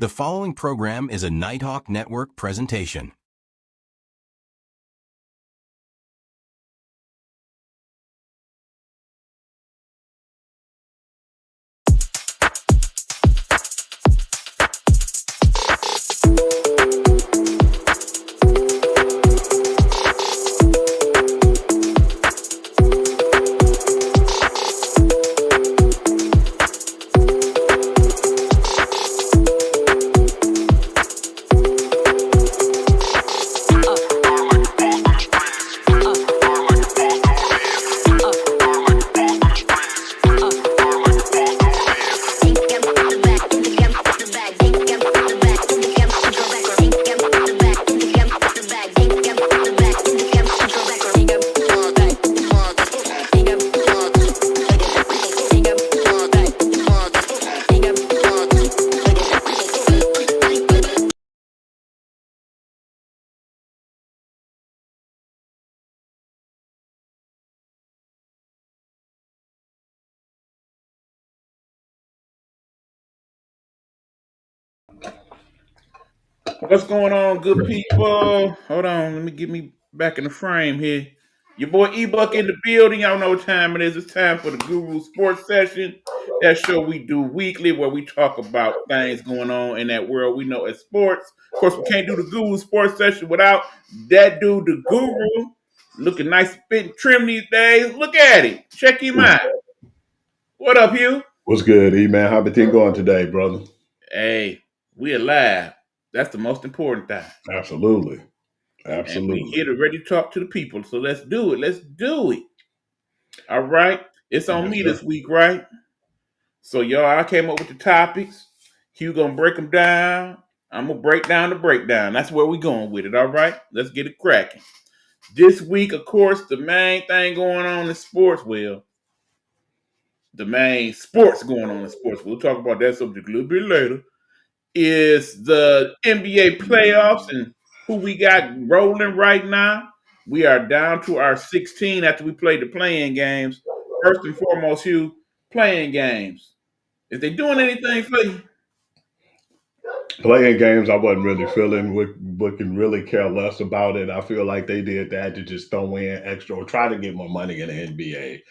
The following program is a Nighthawk Network presentation. What's going on, good people? Hold on, let me get me back in the frame here. Your boy E-Buck in the building. Y'all know what time it is. It's time for the Guru Sports Session. That show we do weekly where we talk about things going on in that world we know as sports. Of course, we can't do the Guru Sports Session without that dude, the Guru. Looking nice, fit, and trim these days. Look at him. Check him out. What up, Hugh? What's good, E-Man? How everything going today, brother? Hey, we alive. That's the most important thing. Absolutely. And we here Absolutely. to ready to talk to the people. So let's do it. Let's do it. All right. It's on Yes, me sir. this week, right? So y'all, I came up with the topics. Hugh gonna break them down. I'm gonna break down the breakdown. That's where we going with it. All right. Let's get it cracking. This week, of course, the main thing going on in sports. Well, the main sports going on in sports. We'll talk about that subject a little bit later. Is the NBA playoffs and who we got rolling right now. We are down to our 16 after we played the playing games. First and foremost, Hugh, playing games. Is they doing anything for you? Playing games, I wasn't really feeling what can really care less about it. I feel like they did that to just throw in extra or try to get more money in the NBA.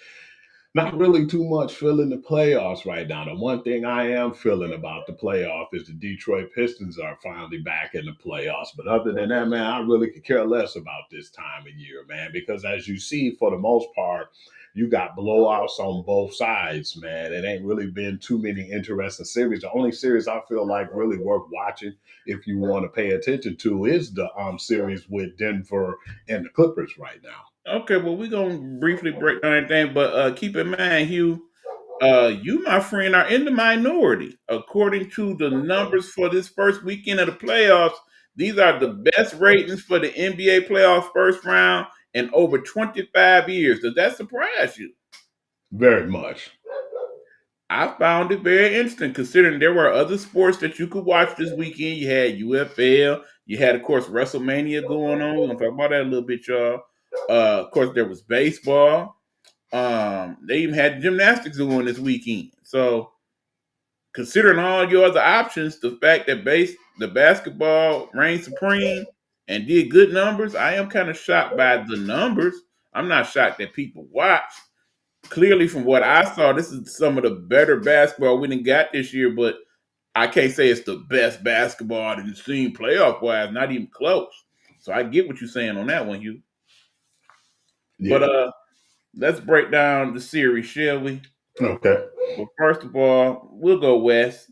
Not really too much feeling the playoffs right now. The one thing I am feeling about the playoff is the Detroit Pistons are finally back in the playoffs. But other than that, man, I really could care less about this time of year, man, because as you see, for the most part, you got blowouts on both sides, man. It ain't really been too many interesting series. The only series I feel like really worth watching, if you want to pay attention to, is the series with Denver and the Clippers right now. Okay, well, we're going to briefly break down everything, but keep in mind, Hugh, you, my friend, are in the minority. According to the numbers for this first weekend of the playoffs, these are the best ratings for the NBA playoffs first round in over 25 years. Does that surprise you? Very much. I found it very interesting considering there were other sports that you could watch this weekend. You had UFL, you had, of course, WrestleMania going on. We're going to talk about that a little bit, y'all. Of course, there was baseball. They even had gymnastics going this weekend. So, considering all your other options, the fact that the basketball reigned supreme and did good numbers, I am kind of shocked by the numbers. I'm not shocked that people watch. Clearly, from what I saw, this is some of the better basketball we done got this year, but I can't say it's the best basketball that you've seen playoff wise, not even close. So I get what you're saying on that one, Hugh. But Yeah. let's break down the series, shall we? Okay. Well, first of all, we'll go west.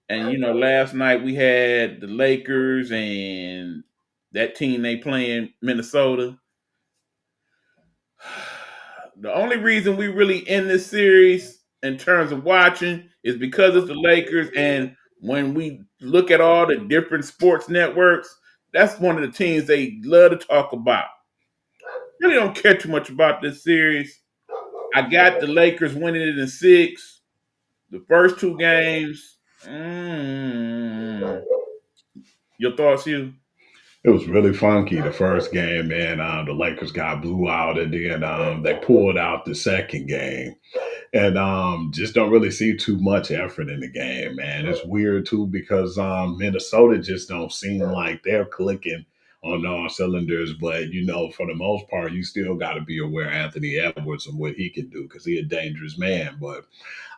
And last night we had the Lakers and that team they playing Minnesota. The only reason we really in this series in terms of watching is because it's the Lakers. And when we look at all the different sports networks, that's one of the teams they love to talk about. Really don't care too much about this series. I got the Lakers winning it in six. The first two games. Your thoughts, Hugh? It was really funky the first game, man. The Lakers got blew out, and then they pulled out the second game. and just don't really see too much effort in the game, man. It's weird too because Minnesota just don't seem like they're clicking on all cylinders. But for the most part, you still got to be aware of Anthony Edwards and what he can do because he's a dangerous man. But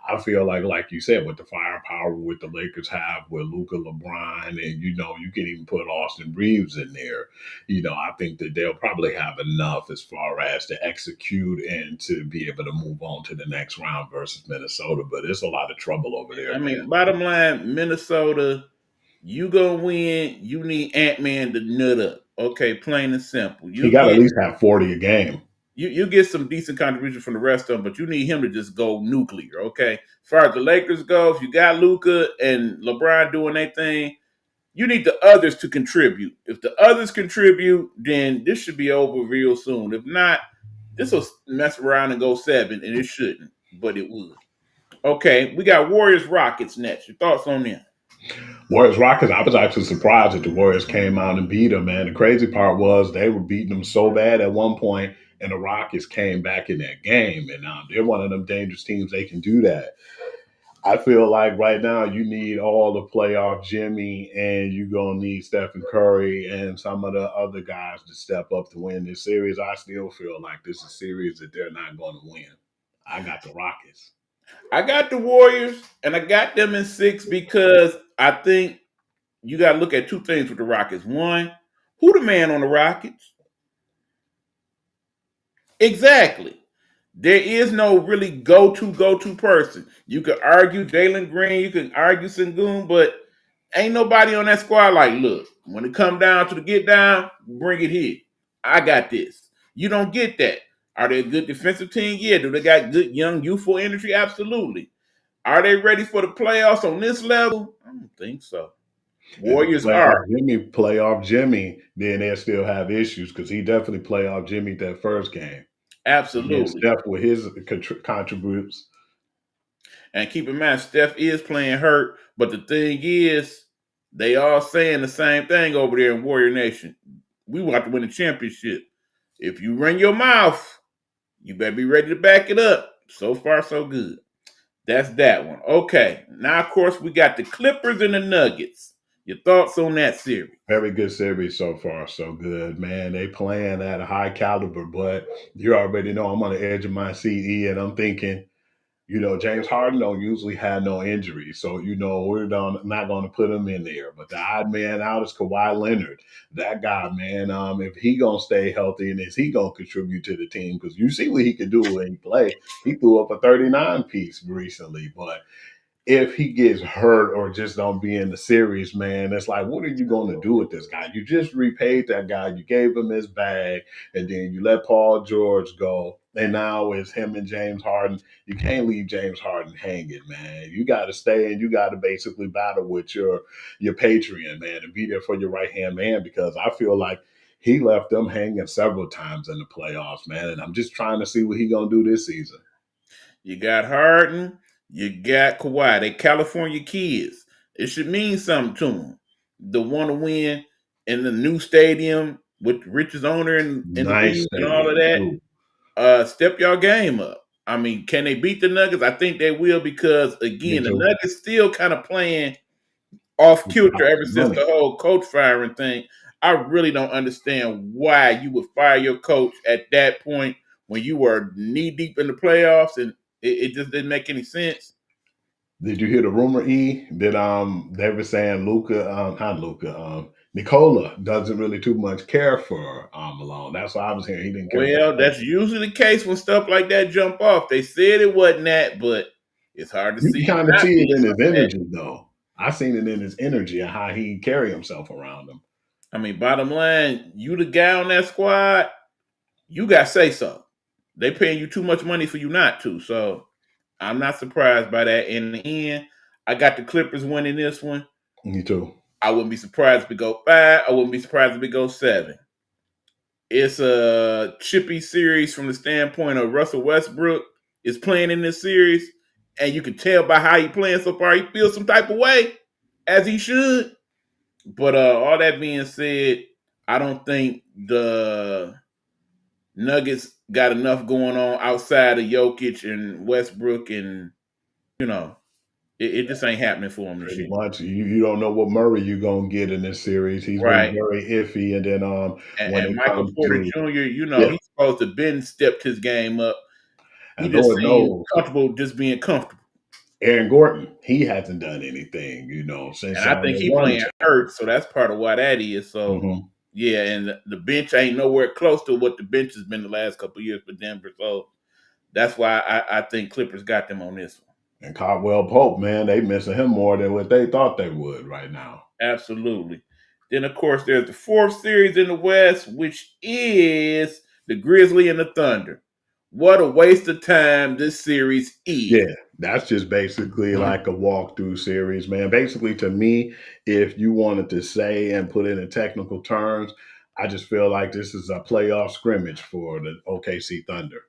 I feel like you said, with the firepower with the Lakers have with Luca, LeBron, and you can even put Austin Reeves in there. I think that they'll probably have enough as far as to execute and to be able to move on to the next round versus Minnesota. But it's a lot of trouble over there, I man. mean, bottom line, Minnesota, you gonna win. You need Ant-Man to nut up. Okay, plain and simple. He got to at least have 40 a game. You get some decent contribution from the rest of them, but you need him to just go nuclear. Okay, as far as the Lakers go, if you got Luka and LeBron doing their thing, you need the others to contribute. If the others contribute, then this should be over real soon. If not, this will mess around and go 7, and it shouldn't, but it would. Okay, we got Warriors Rockets next. Your thoughts on them? Warriors Rockets, I was actually surprised that the Warriors came out and beat them, man. The crazy part was they were beating them so bad at one point, and the Rockets came back in that game. And they're one of them dangerous teams. They can do that. I feel like right now you need all the playoff Jimmy, and you're going to need Stephen Curry and some of the other guys to step up to win this series. I still feel like this is a series that they're not going to win. I got the Rockets. I got the Warriors, and I got them in 6 because I think you got to look at two things with the Rockets. One, who the man on the Rockets? Exactly. There is no really go-to person. You could argue Jalen Green, you could argue Sengun, but ain't nobody on that squad like, look, when it come down to the get down, bring it here. I got this. You don't get that. Are they a good defensive team? Yeah. Do they got good, young, youthful energy? Absolutely. Are they ready for the playoffs on this level? I don't think so. Warriors are. Playoff Jimmy, then they'll still have issues because he definitely playoff Jimmy that first game. Absolutely. Steph with his contributes. And keep in mind, Steph is playing hurt, but the thing is, they all saying the same thing over there in Warrior Nation. We want to win the championship. If you run your mouth, you better be ready to back it up. So far, so good. That's that one. Okay. Now, of course, we got the Clippers and the Nuggets. Your thoughts on that series? Very good series so far. So good, man. They playing at a high caliber, but you already know I'm on the edge of my seat, and I'm thinking, James Harden don't usually have no injuries. So, we're not going to put him in there. But the odd man out is Kawhi Leonard. That guy, man, if he going to stay healthy and is he going to contribute to the team? Because you see what he could do when he play. He threw up a 39 piece recently. But if he gets hurt or just don't be in the series, man, it's like, what are you going to do with this guy? You just repaid that guy. You gave him his bag, and then you let Paul George go. And now it's him and James Harden. You can't leave James Harden hanging, man. You got to stay and you got to basically battle with your Patreon, man, and be there for your right-hand man, because I feel like he left them hanging several times in the playoffs, man. And I'm just trying to see what he going to do this season. You got Harden. You got Kawhi. They California kids. It should mean something to them. They want to win in the new stadium with the richest owner in the league and all of that. Step your game up. I mean, can they beat the Nuggets? I think they will because, again, the Nuggets still kind of playing off kilter ever since the whole coach firing thing. I really don't understand why you would fire your coach at that point when you were knee deep in the playoffs, and it just didn't make any sense. Did you hear the rumor, E, that they were saying Nikola doesn't really too much care for Malone. That's what I was hearing. He didn't care. Well, that's usually the case when stuff like that jump off. They said it wasn't that, but it's hard to see. You kind of see it in his energy, though. I seen it in his energy and how he carry himself around him. I mean, bottom line, you the guy on that squad, you got to say so. They paying you too much money for you not to, so I'm not surprised by that. In the end, I got the Clippers winning this one. Me too. I wouldn't be surprised if we go 5. I wouldn't be surprised if we go 7. It's a chippy series from the standpoint of Russell Westbrook is playing in this series, and you can tell by how he's playing so far, he feels some type of way, as he should. But all that being said, I don't think the Nuggets got enough going on outside of Jokic and Westbrook, and you know, it just ain't happening for him this Pretty year. much. You don't know what Murray you're gonna get in this series. He's been Right. very iffy. And then when And it Michael comes Porter to Jr., yeah, he's supposed to been stepped his game up. He and just Lord seems knows comfortable just being comfortable. Aaron Gordon, he hasn't done anything, since And I think the he one playing check. hurt, so that's part of why that is. So Hmm. yeah, and the bench ain't nowhere close to what the bench has been the last couple of years for Denver. So that's why I think Clippers got them on this one. And Caldwell Pope, man, they missing him more than what they thought they would right now. Absolutely. Then of course there's the fourth series in the West, which is the Grizzly and the Thunder. What a waste of time this series is. Yeah, that's just basically like a walkthrough series, man. Basically, to me, if you wanted to say and put it in technical terms, I just feel like this is a playoff scrimmage for the OKC Thunder.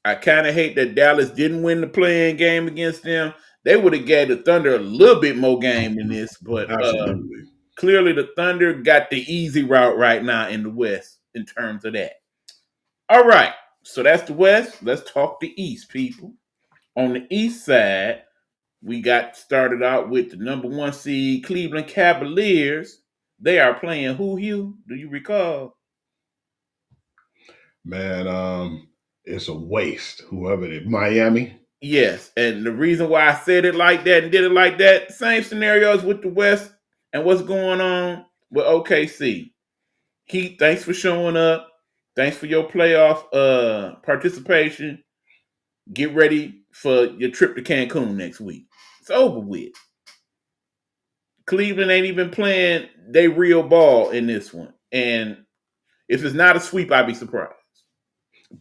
I kind of hate that Dallas didn't win the playing game against them. They would have gave the Thunder a little bit more game than this, but Absolutely. clearly the Thunder got the easy route right now in the West in terms of that. All right, so that's the West. Let's talk the East, people. On the East side, we got started out with the number one seed Cleveland Cavaliers. They are playing who, Hugh? Do you recall? Man, it's a waste. Whoever it is. Miami. Yes, and the reason why I said it like that and did it like that, same scenarios with the West and what's going on with OKC. Keith, thanks for showing up. Thanks for your playoff participation. Get ready for your trip to Cancun next week. It's over with. Cleveland ain't even playing they real ball in this one. And if it's not a sweep, I'd be surprised.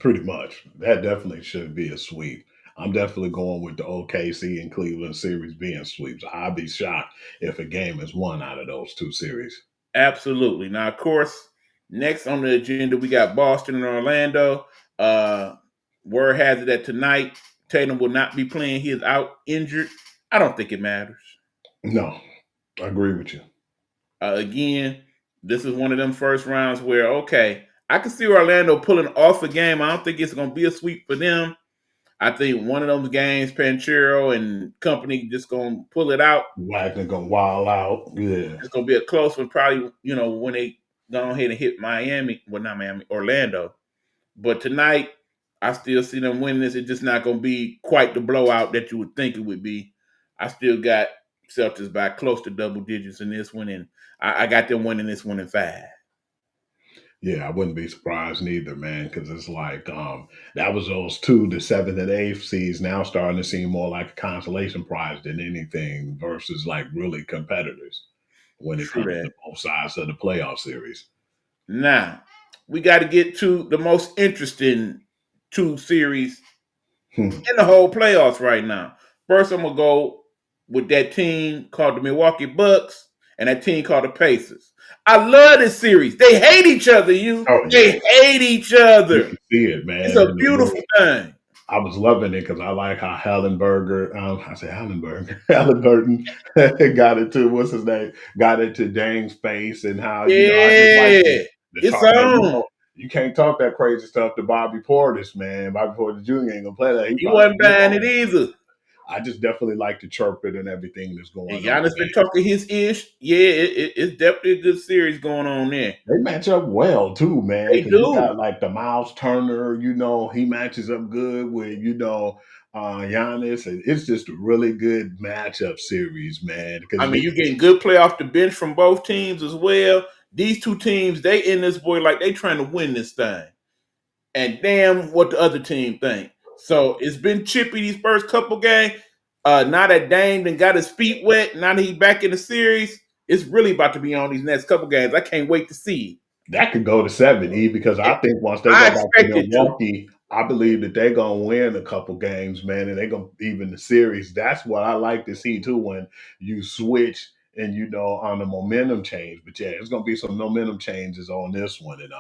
Pretty much. That definitely should be a sweep. I'm definitely going with the OKC and Cleveland series being sweeps. I'd be shocked if a game is won out of those two series. Absolutely. Now, of course, next on the agenda, we got Boston and Orlando. Word has it that tonight, Tatum will not be playing. He is out injured. I don't think it matters. No, I agree with you. Again, this is one of them first rounds where, okay, I can see Orlando pulling off a game. I don't think it's going to be a sweep for them. I think one of those games, Panchero and company just going to pull it out. Wagner gonna wild out. Yeah. It's going to be a close one, probably, when they go ahead and hit Miami. Well, not Miami, Orlando. But tonight, I still see them winning this. It's just not going to be quite the blowout that you would think it would be. I still got Celtics by close to double digits in this one, and I got them winning this one in 5. Yeah, I wouldn't be surprised neither, man, because it's like that was those two, the seventh and eighth seeds now starting to seem more like a consolation prize than anything versus like really competitors when it True comes to that. both sides of the playoff series. Now, we got to get to the most interesting 2 series Hmm. in the whole playoffs right now. First, I'm going to go with that team called the Milwaukee Bucks and that team called the Pacers. I love this series. They hate each other, Oh yeah, They hate each you other. can see it, It's man. a In the beautiful room. thing. I was loving it because I like how Hallenberger, I said Hallenberger, Halliburton got into what's his name, got into Dang's face, and how I just like Yeah. the It's talk. Now on. you can't talk that crazy stuff to Bobby Portis, man. Bobby Portis Jr. ain't gonna play that. He He probably wasn't buying it either. I just definitely like to chirp it and everything that's And going on. Giannis been Man. talking his ish. Yeah, it's definitely a good series going on there. They match up well too, man. They Because you do. got like the Miles Turner, he matches up good with Giannis, and it's just a really good matchup series, man. I Because mean, you're getting good play off the bench from both teams as well. These two teams, they in this boy like they trying to win this thing. And damn what the other team think. So it's been chippy these first couple games. Now that Dame done got his feet wet, now that he's back in the series, it's really about to be on these next couple games. I can't wait to see that could go to 7, because I it. think once they I go back to expect it to. Milwaukee, I believe that they're gonna win a couple games, man, and they're gonna even the series. That's what I like to see too when you switch and on the momentum change. But yeah, it's gonna be some momentum changes on this one, and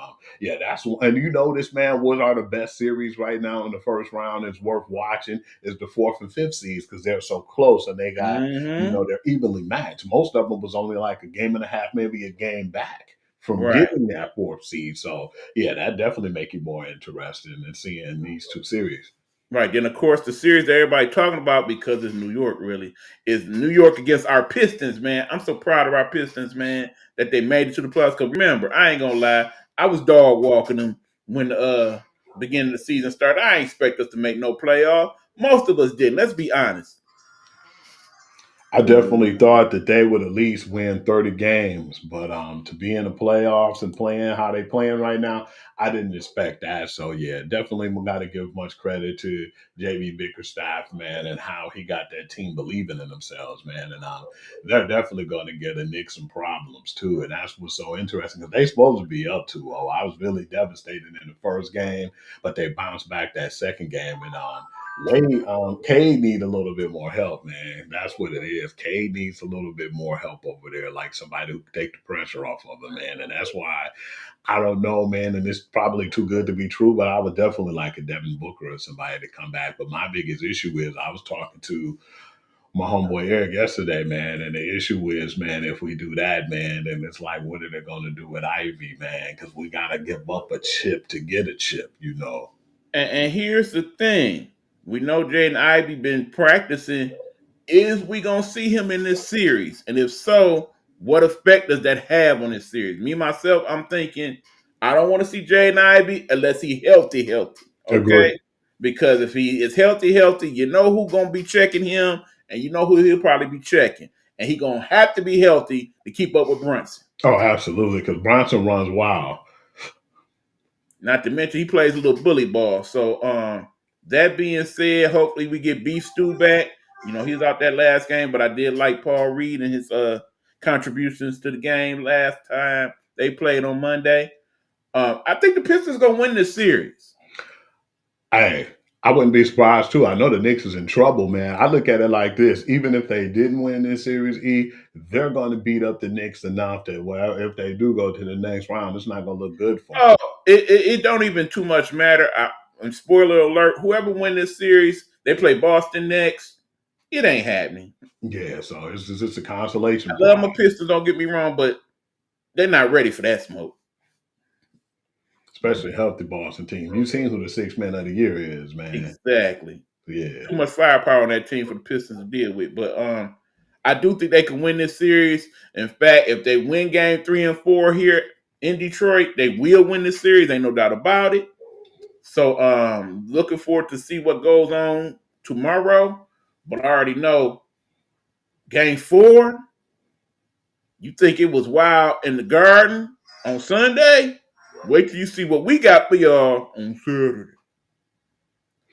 yeah, that's one. And this, man, what are the best series right now in the first round? Is worth watching is the fourth and fifth seeds because they're so close and Mm-hmm. they're evenly matched. Most of them was only like a game and a half, maybe a game back from Right. getting that fourth seed. So yeah, that definitely make you more interested in seeing these two series. Right. Then, of course, the series that everybody talking about, because it's New York, really, is New York against our Pistons, man. I'm so proud of our Pistons, man, that they made it to the playoffs. Because remember, I ain't going to lie, I was dog walking them when the beginning of the season started. I ain't expect us to make no playoff. Most of us didn't. Let's be honest. I definitely thought that they would at least win 30 games, but to be in the playoffs and playing how they playing right now, I didn't expect that. So yeah, definitely got to give much credit to JB Bickerstaff, man, and how he got that team believing in themselves, man. And they're definitely going to get the Knicks some problems too, and that's what's so interesting because they supposed to be up 2-0. I was really devastated in the first game, but they bounced back that second game, and Cade need a little bit more help, man. That's what it is. Cade needs a little bit more help over there, like somebody who can take the pressure off of him, man. And that's why I don't know, man. And it's probably too good to be true, but I would definitely like a Devin Booker or somebody to come back. But my biggest issue is I was talking to my homeboy Eric yesterday, man, and the issue is, man, if we do that, man, then it's like, what are they going to do with Ivy, man? Because we got to give up a chip to get a chip, you know. And here's the thing. We know Jaden Ivey been practicing. Is we going to see him in this series? And if so, what effect does that have on this series? Me, myself, I'm thinking I don't want to see Jaden Ivey unless he healthy. Agree. Okay? Because if he is healthy, you know who's going to be checking him, and you know who he'll probably be checking. And he's going to have to be healthy to keep up with Brunson. Oh, absolutely, because Bronson runs wild. Not to mention he plays a little bully ball. So that being said, hopefully we get Beef Stew back. You know, he was out that last game, but I did like Paul Reed and his contributions to the game last time they played on Monday. I think the Pistons gonna win this series. Hey, I wouldn't be surprised too. I know the Knicks is in trouble, man. I look at it like this: even if they didn't win this series, they're going to beat up the Knicks enough that, well, if they do go to the next round, it's not going to look good for them. Oh, it don't even too much matter. And spoiler alert: whoever win this series, they play Boston next. It ain't happening. Yeah, so it's just a consolation. I love my Pistons. Don't get me wrong, but they're not ready for that smoke. Especially a healthy Boston team. You've seen who the sixth man of the year is, man. Exactly. Yeah. Too much firepower on that team for the Pistons to deal with. But I do think they can win this series. In fact, if they win game 3 and 4 here in Detroit, they will win this series. Ain't no doubt about it. So looking forward to see what goes on tomorrow. But I already know game 4, you think it was wild in the Garden on Sunday? Wait till you see what we got for y'all on Saturday.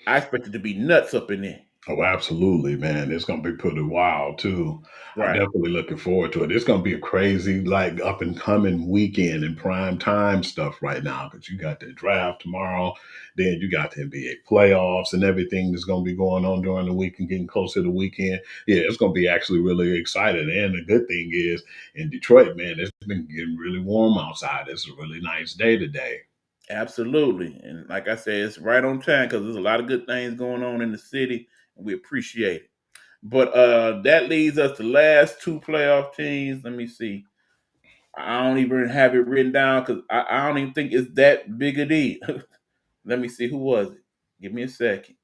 I expect it to be nuts up in there. Oh, absolutely, man. It's going to be pretty wild, too. I'm Right. definitely looking forward to it. It's going to be a crazy, like, up and coming weekend and prime time stuff right now because you got the draft tomorrow. Then you got the NBA playoffs and everything that's going to be going on during the week and getting closer to the weekend. Yeah, it's going to be actually really exciting. And the good thing is in Detroit, man, it's been getting really warm outside. It's a really nice day today. Absolutely. And like I said, it's right on time because there's a lot of good things going on in the city, and we appreciate it. But that leads us to last 2 playoff teams. Let me see. I don't even have it written down because I don't even think it's that big a deal. Let me see. Who was it? Give me a second.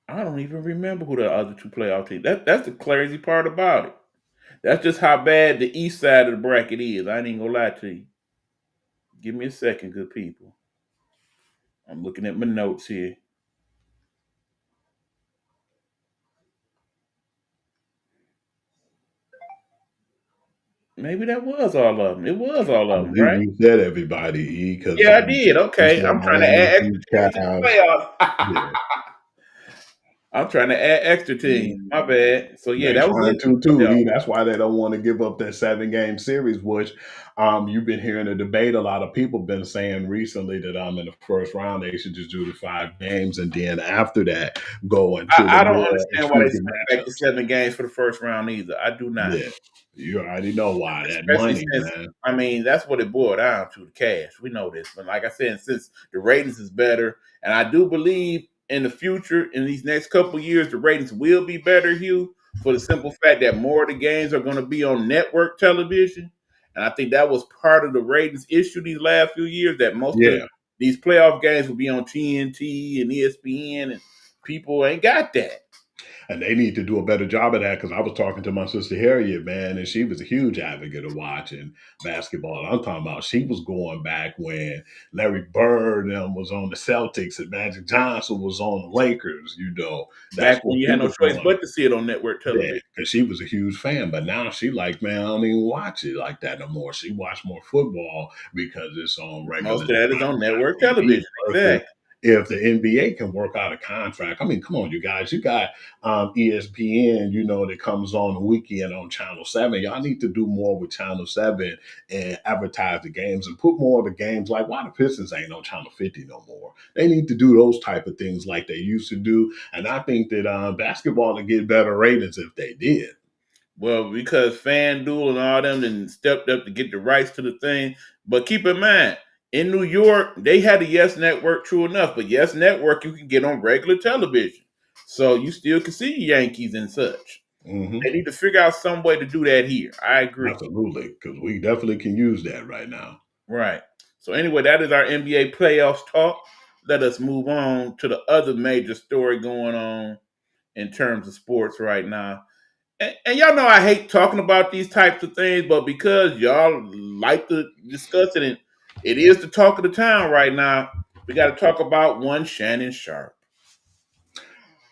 I don't even remember who the other 2 playoff teams. That's the crazy part about it. That's just how bad the east side of the bracket is. I ain't even gonna lie to you. Give me a second, good people. I'm looking at my notes here. Maybe that was all of them. It was all I of them, believe right? you said everybody, because Yeah, I did. you Okay. said I'm trying to add Miami, extra teams to the Cavs. playoffs. Yeah. I'm trying to add extra teams. My bad. So, yeah, They that was trying it. to too. Yeah. That's why they don't want to give up that 7-game series, which you've been hearing a debate. A lot of people been saying recently that in the first round they should just do the 5 games and then after that go into the I don't more understand why they intriguing sent back the matchups. 7 games for the first round either. I do not. Yeah, you already know why. That Especially money, since, man. I mean, that's what it boiled down to, the cash. We know this. But like I said, since the ratings is better, and I do believe in the future, in these next couple of years, the ratings will be better, Hugh. for the simple fact that more of the games are going to be on network television. And I think that was part of the ratings issue these last few years, that most of Yeah. these playoff games will be on TNT and ESPN, and people ain't got that. And they need to do a better job of that, because I was talking to my sister Harriet, man, and she was a huge advocate of watching basketball. I'm talking about she was going back when Larry Bird was on the Celtics and Magic Johnson was on the Lakers. That's Back when what you she had no was choice doing. but to see it on network Yeah, television. because she was a huge fan, but now she like, man, I don't even watch it like that no more. She watch more football because it's on Most regular of that is on network TV television. versus Exactly. if the NBA can work out a contract. I mean, come on, you guys. You got ESPN, that comes on the weekend on Channel 7. Y'all need to do more with Channel 7 and advertise the games and put more of the games. Like, why the Pistons ain't on Channel 50 no more? They need to do those type of things like they used to do. And I think that basketball would get better ratings if they did. Well, because FanDuel and all them then stepped up to get the rights to the thing. But keep in mind, in New York, they had the Yes Network, true enough. But Yes Network, you can get on regular television. So you still can see Yankees and such. Hmm. They need to figure out some way to do that here. I agree. Absolutely, because we definitely can use that right now. Right. So anyway, that is our NBA playoffs talk. Let us move on to the other major story going on in terms of sports right now. And y'all know I hate talking about these types of things, but because y'all like to discuss it, and it is the talk of the town right now, we got to talk about one Shannon Sharpe.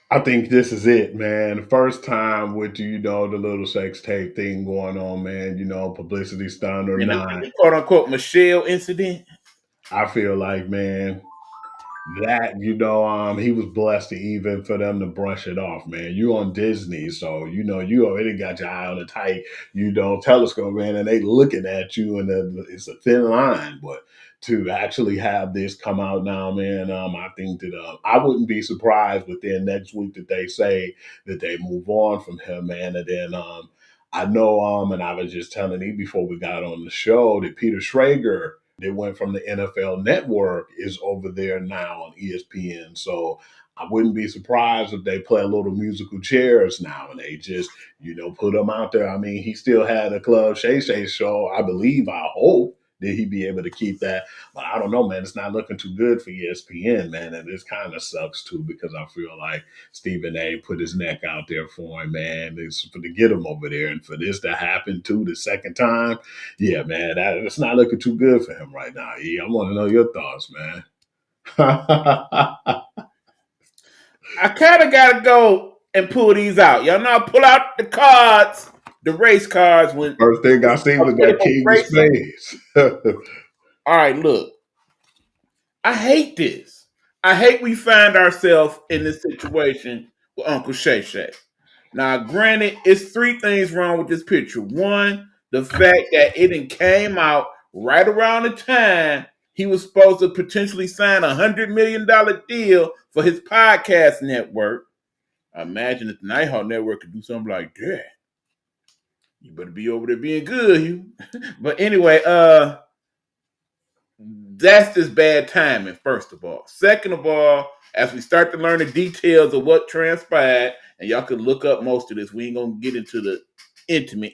I think this is it, man. The first time with the little sex tape thing going on, man. Publicity stunt or And not, the quote unquote Michelle incident. I feel like, man, that he was blessed to even for them to brush it off, man. You on Disney, so you already got your eye on the tight telescope, man, and they looking at you, and it's a thin line. But to actually have this come out now, man, I think that I wouldn't be surprised within next week that they say that they move on from him, man. And then I know, and I was just telling you before we got on the show that Peter Schrager, they went from the NFL Network, is over there now on ESPN. So I wouldn't be surprised if they play a little musical chairs now and they just, put him out there. I mean, he still had a Club Shay Shay show. I believe, I hope that he'd be able to keep that. But I don't know, man. It's not looking too good for ESPN, man. And this kind of sucks too, because I feel like Stephen A put his neck out there for him, man. It's for to get him over there. And for this to happen too the second time, yeah, man, it's not looking too good for him right now. I want to know your thoughts, man. I kind of got to go and pull these out. Y'all know I pull out the cards, the race cards when First thing I see was that King of racing. Spades. All right, look. I hate this. I hate we find ourselves in this situation with Uncle Shay Shay. Now, granted, it's three things wrong with this picture. One, the fact that it came out right around the time he was supposed to potentially sign $100 million deal for his podcast network. I imagine if the Nighthawk Network could do something like that, you better be over there being good, Hugh. But anyway, that's just bad timing, first of all. Second of all, as we start to learn the details of what transpired, and y'all can look up most of this, we ain't gonna get into the intimate.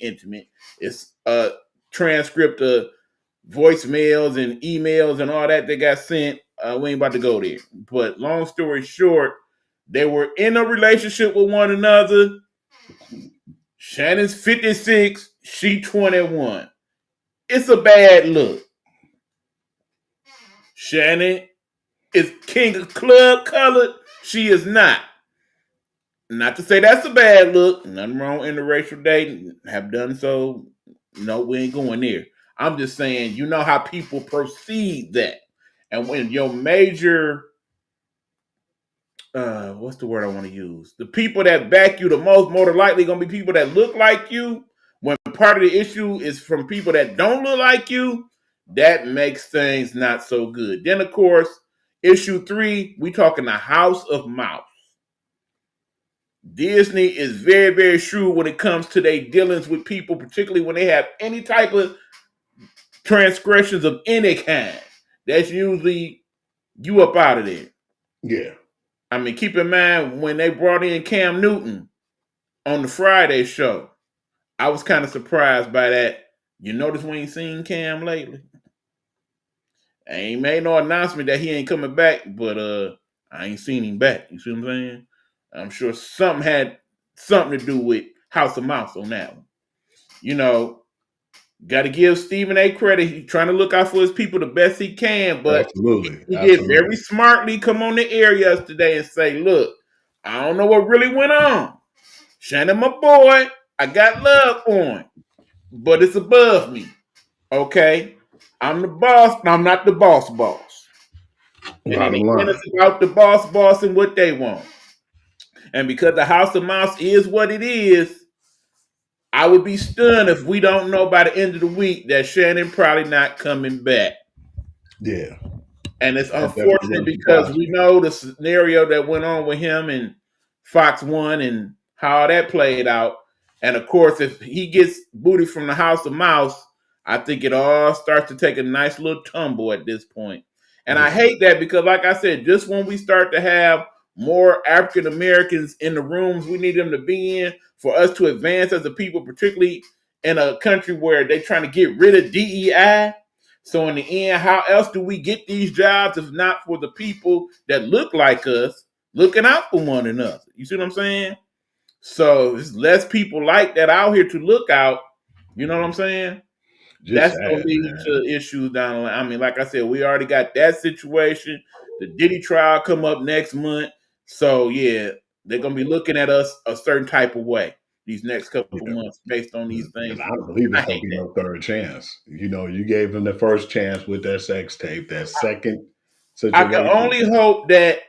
It's a transcript of voicemails and emails and all that got sent. We ain't about to go there. But long story short, they were in a relationship with one another. Shannon's 56, she 21. It's a bad look. Shannon is king of club colored. She is not. Not to say that's a bad look. Nothing wrong with interracial dating. Have done so. No, we ain't going there. I'm just saying, you know how people proceed that. And when your major, what's the word I want to use? The people that back you the most, more than likely going to be people that look like you. When part of the issue is from people that don't look like you, that makes things not so good. Then, of course, issue 3, we talking the House of Mouse. Disney is very, very shrewd when it comes to their dealings with people, particularly when they have any type of transgressions of any kind. That's usually you up out of there. Yeah. I mean, keep in mind when they brought in Cam Newton, on the Friday show, I was kind of surprised by that. You notice we ain't seen Cam lately. I ain't made no announcement that he ain't coming back, but I ain't seen him back. You see what I'm saying? I'm sure something had something to do with House of Mouse on that one. You know, got to give Stephen A. credit. He's trying to look out for his people the best he can, but Absolutely. he did Absolutely. very smartly come on the air yesterday and say, look, I don't know what really went on. Shannon, my boy, I got love for him, but it's above me. Okay? I'm the boss, but I'm not the boss. And then Bottom again, line. it's about the boss and what they want. And because the House of Mouse is what it is, I would be stunned if we don't know by the end of the week that Shannon probably not coming back. Yeah. And it's That definitely unfortunate wouldn't because surprise we me. know the scenario that went on with him and Fox One and how that played out. And of course, if he gets booted from the House of Mouse, I think it all starts to take a nice little tumble at this point. And I Yeah. hate that because, like I said, just when we start to have more African Americans in the rooms we need them to be in for us to advance as a people, particularly in a country where they're trying to get rid of DEI. So in the end, how else do we get these jobs if not for the people that look like us looking out for one another? You see what I'm saying? So there's less people like that out here to look out. You know what I'm saying? Just That's sad, gonna lead man. to issues down the line. I mean, like I said, we already got that situation. The Diddy trial come up next month. So yeah, they're gonna be looking at us a certain type of way these next couple Yeah. months based on these And things. I don't believe I it's gonna hate be that. no third chance. You know, you gave him the first chance with that sex tape, that second I can situation. only hope that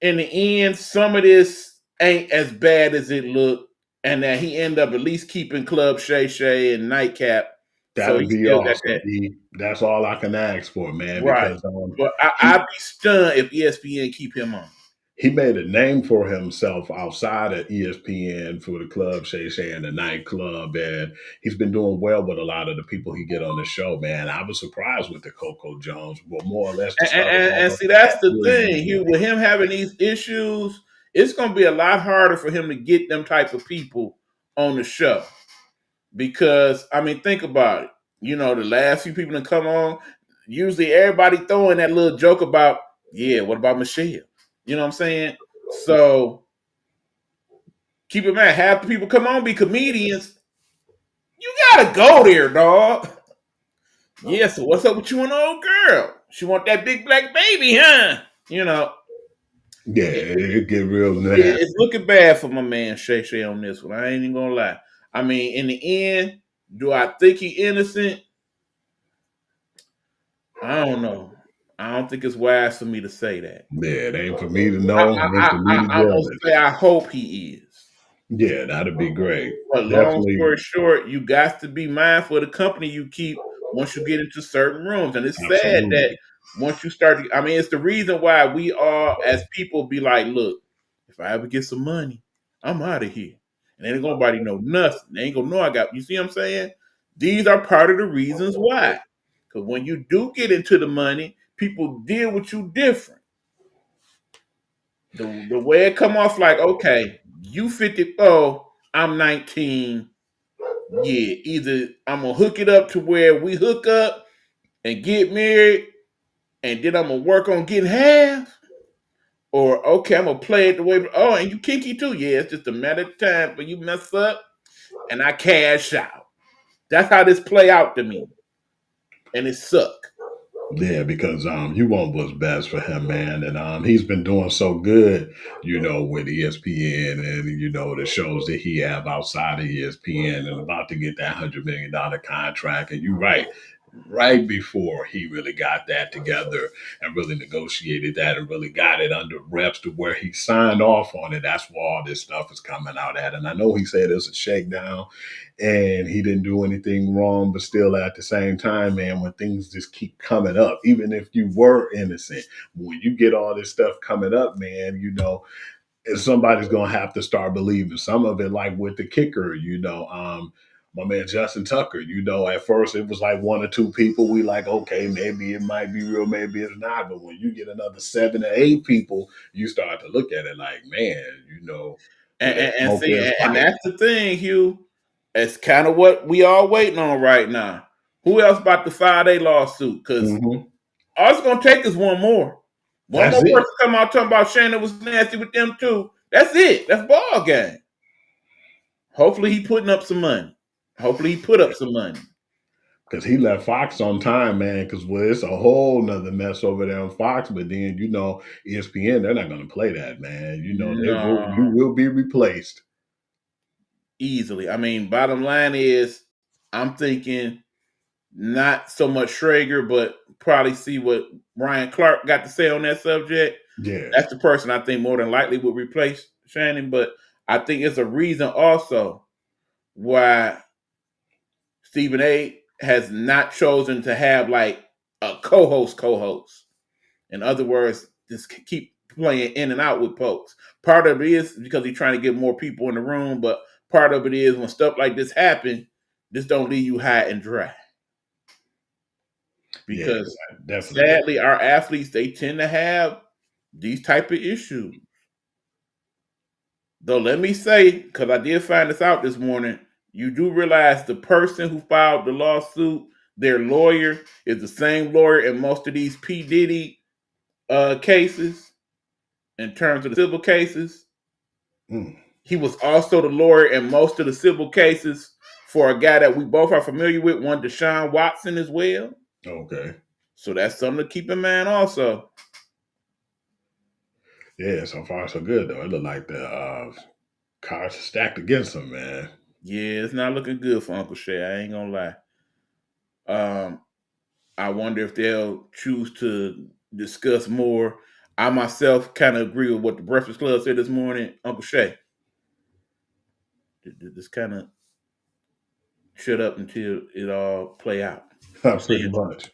in the end, some of this ain't as bad as it looked, and that he end up at least keeping Club Shay Shay and Nightcap, so he That'd be still got awesome. that That's all I can ask for, man, right. because But I'd he be stunned if ESPN keep him on. he made a name for himself outside of ESPN for the club, Shay Shay and the nightclub, and he's been doing well with a lot of the people he get on the show, man. I was surprised with the Coco Jones, but more or less the stuff is And all see, that's the absolutely thing. amazing. With him having these issues, it's going to be a lot harder for him to get them type of people on the show. Because I mean, think about it. You know, the last few people to come on, usually everybody throwing that little joke about, yeah, what about Michelle? You know what I'm saying? So keep in mind, half the people come on be comedians. You gotta go there, dog. Yeah, so what's up with you and the old girl? She want that big black baby, huh? You know, Yeah, it, it get real it's nasty. looking bad for my man Shay Shay on this one. I ain't even gonna lie. I mean, in the end, do I think he innocent? I don't know. I don't think it's wise for me to say that. Yeah, it ain't for me to know, it ain't for me to I'm gonna judge. say I hope he is. Yeah, that'd be great. But long Definitely, story short, you got to be mindful of the company you keep once you get into certain rooms. And it's sad that absolutely. once you start to, I mean, it's the reason why we all, as people, be like, look, if I ever get some money, I'm out of here. And ain't nobody know nothing. They ain't gonna know I got, you see what I'm saying? These are part of the reasons why. Because when you do get into the money, people deal with you different. The way it come off like, okay, you 54, I'm 19. Yeah, either I'm gonna hook it up to where we hook up and get married, and then I'm gonna work on getting half, or okay, I'm gonna play it the way. Oh, and you kinky too? Yeah, it's just a matter of time for you mess up, and I cash out. That's how this play out to me, and it suck. Yeah, because you want what's best for him, man, and he's been doing so good, you know, with ESPN and you know the shows that he have outside of ESPN, and about to get that $100 million contract. And you're right before he really got that together and really negotiated that and really got it under reps to where he signed off on it. That's where all this stuff is coming out at. And I know he said it's a shakedown and he didn't do anything wrong, but still at the same time, man, when things just keep coming up, even if you were innocent, when you get all this stuff coming up, man, you know, and somebody's gonna have to start believing. Some of it, like with the kicker, you know, my man Justin Tucker, you know, at first it was like one or two people. We like, okay, maybe it might be real, maybe it's not. But when you get another 7 or 8 people, you start to look at it like, man, you know, where they And smoke see, their and pipe. that's the thing, Hugh. It's kind of what we all waiting on right now. Who else about to file their lawsuit? Because Hmm. all it's gonna take is one more. One That's more it. person come out talking about Shannon was nasty with them too. That's it. That's ball game. Hopefully he putting up some money. Hopefully he put up some money. Because he left Fox on time, man. Because it's a whole nother mess over there on Fox. But then ESPN, they're not going to play that, man. No, You will be replaced. easily. I mean, bottom line is, I'm thinking not so much Schrager, but probably see what Ryan Clark got to say on that subject. Yeah, That's the person I think more than likely would replace Shannon. But I think it's a reason also why Stephen A has not chosen to have like a co-host. In other words, just keep playing in and out with folks. Part of it is because he's trying to get more people in the room, but part of it is when stuff like this happen, this don't leave you high and dry. Because definitely. sadly, our athletes, they tend to have these type of issues. Though let me say, because I did find this out this morning, you do realize the person who filed the lawsuit, their lawyer, is the same lawyer in most of these P. Diddy cases, in terms of the civil cases. Mm. He was also the lawyer in most of the civil cases for a guy that we both are familiar with, one Deshaun Watson as well. Okay. So that's something to keep in mind also. Yeah, so far so good though. It looked like the cards are stacked against him, man. Yeah, it's not looking good for Uncle Shay. I ain't gonna lie. I wonder if they'll choose to discuss more. I myself kind of agree with what the Breakfast Club said this morning, Uncle Shay. Just kind of shut up until it all play out. Pretty much.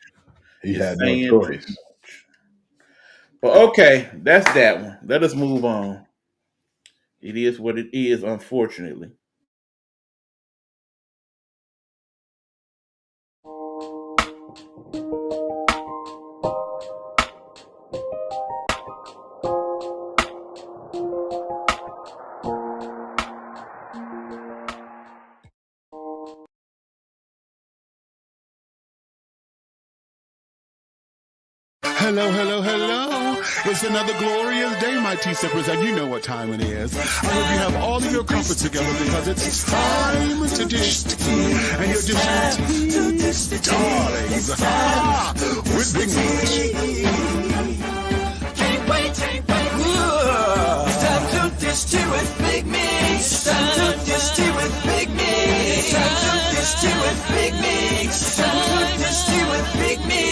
He It's had no saying too choice. much. But okay, that's that one. Let us move on. It is what it is, unfortunately. Hello, hello, hello. It's another glorious day, my T-Sippers, and you know what time it is. I hope you have all of your comfort together because it's time to dish tea. And you're dishing tea, darlings, with Big Meat. Can't wait. It's time to dish tea with Big Meat. It's time to dish tea with Big Meat. It's time to dish tea with Big Meat. It's time to dish tea with Big Meat.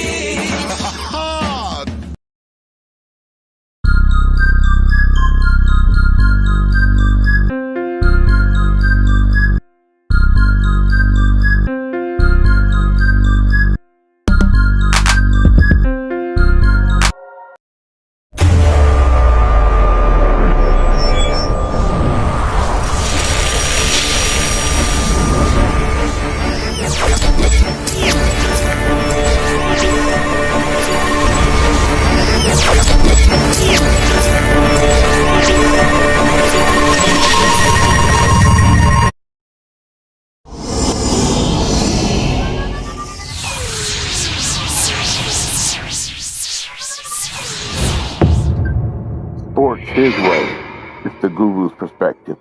Sports his way. It's the Guru's perspectives.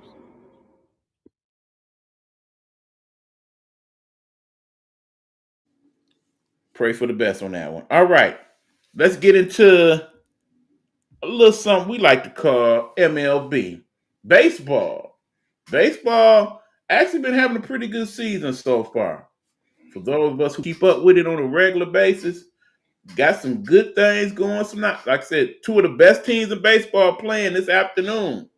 Pray for the best on that one. All right, let's get into a little something we like to call MLB baseball. Baseball actually been having a pretty good season so far. For those of us who keep up with it on a regular basis, got some good things going. Some not, like I said, two of the best teams in baseball playing this afternoon.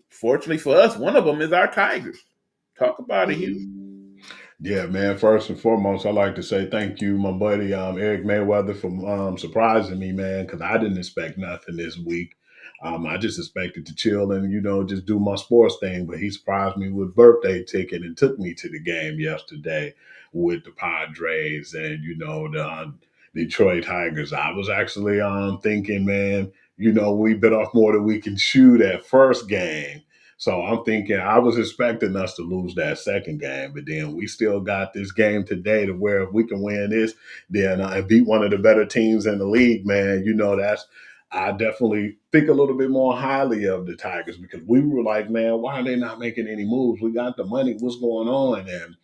Fortunately for us, one of them is our Tigers. Talk about it, Hugh. Yeah, man. First and foremost, I'd like to say thank you, my buddy Eric Mayweather, for surprising me, man, because I didn't expect nothing this week. I just expected to chill and just do my sports thing, but he surprised me with birthday ticket and took me to the game yesterday with the Padres and the Detroit Tigers. I was actually thinking, man, we bit off more than we can chew that first game. So I'm thinking I was expecting us to lose that second game, but then we still got this game today to where if we can win this, then and beat one of the better teams in the league, man. That's I definitely think a little bit more highly of the Tigers because we were like, man, why are they not making any moves? We got the money. What's going on? And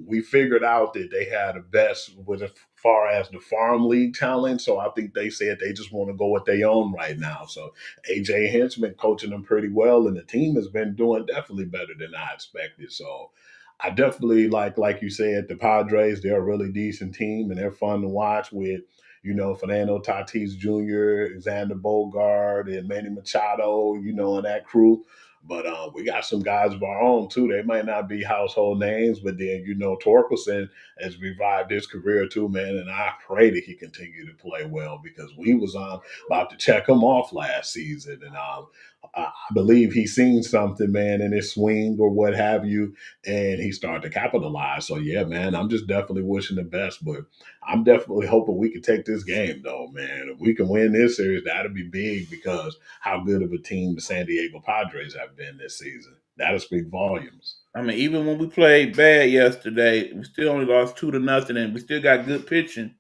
we figured out that they had the best with as far as the farm league talent. So I think they said they just want to go with their own right now. So AJ Hinch been coaching them pretty well, and the team has been doing definitely better than I expected. So I definitely like you said, the Padres, they're a really decent team and they're fun to watch with, Fernando Tatis Jr., Xander Bogart, and Manny Machado, and that crew. But we got some guys of our own too. They might not be household names, but then Torkelson has revived his career too, man. And I pray that he continue to play well because we was about to check him off last season, and I believe he's seen something, man, in his swing or what have you, and he started to capitalize. So yeah, man, I'm just definitely wishing the best, but I'm definitely hoping we can take this game though, man. If we can win this series, that'll be big because how good of a team the San Diego Padres have been this season. That'll speak volumes. I mean, even when we played bad yesterday, we still only lost 2-0, and we still got good pitching.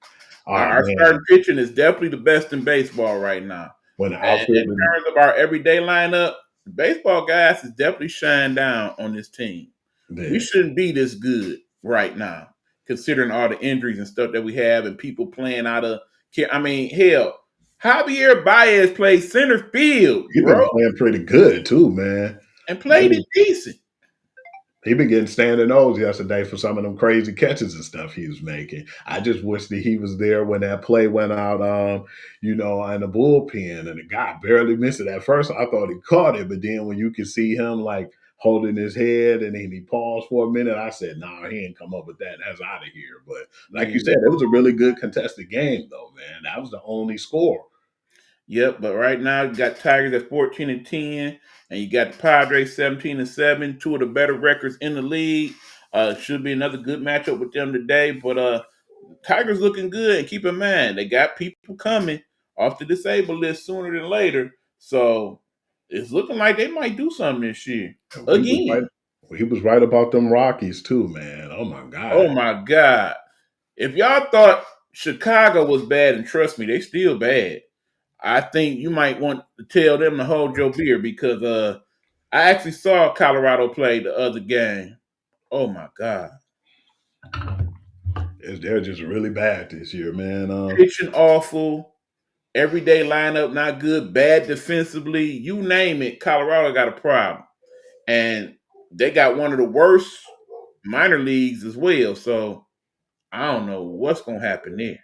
Oh, Our man. starting pitching is definitely the best in baseball right now. When the And in outfield, terms of our everyday lineup, the baseball guys is definitely shining down on this team. We shouldn't be this good right now, considering all the injuries and stuff that we have and people playing out of care. I mean, hell, Javier Baez played center field, He's bro, been playing pretty good too, man. and played it decent. He been getting standing O's yesterday for some of them crazy catches and stuff he was making. I just wish that he was there when that play went out, in the bullpen, and the guy barely missed it. At first, I thought he caught it, but then when you could see him like holding his head and then he paused for a minute, I said, "Nah, he ain't come up with that. That's out of here." But like you said, it was a really good contested game, though, man. That was the only score. Yep, but right now you got Tigers at 14-10, and you got the Padres 17-7, two of the better records in the league. Should be another good matchup with them today. But Tigers looking good, and keep in mind they got people coming off the disabled list sooner than later. So it's looking like they might do something this year again. He was right about them Rockies too, man. Oh my god. Oh my God! If y'all thought Chicago was bad, and trust me, they still bad. I think you might want to tell them to hold your beer because I actually saw Colorado play the other game. Oh my God. They're just really bad this year, man. Pitching awful, everyday lineup not good, bad defensively, you name it, Colorado got a problem. And they got one of the worst minor leagues as well. So I don't know what's going to happen there.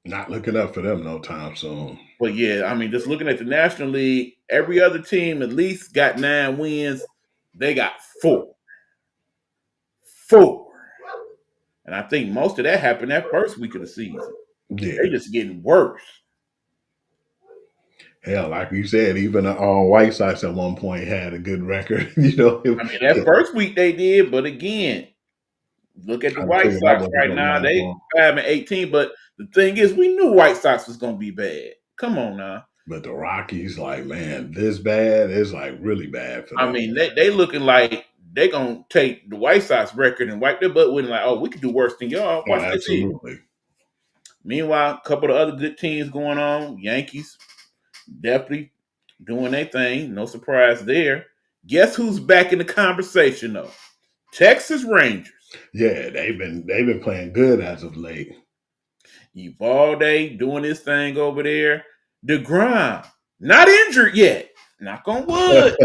Not looking up for them no time soon. But yeah, I mean, just looking at the National League, every other team at least got 9 wins. They got 4. 4. And I think most of that happened that first week of the season. Yeah. They're just getting worse. Hell, like you said, even the White Sox at one point had a good record. I mean, that first week they did, but again, look at the White Sox right now. They 5-18, but the thing is, we knew White Sox was going to be bad. Come on now. But the Rockies, like, man, this bad is like really bad for them. I mean, they looking like they're going to take the White Sox record and wipe their butt with it, like, oh, we could do worse than y'all. Oh, absolutely. Meanwhile, a couple of other good teams going on. Yankees definitely doing their thing. No surprise there. Guess who's back in the conversation, though? Texas Rangers. Yeah, they've been playing good as of late. Evalde doing his thing over there. DeGrom, not injured yet. Knock on wood.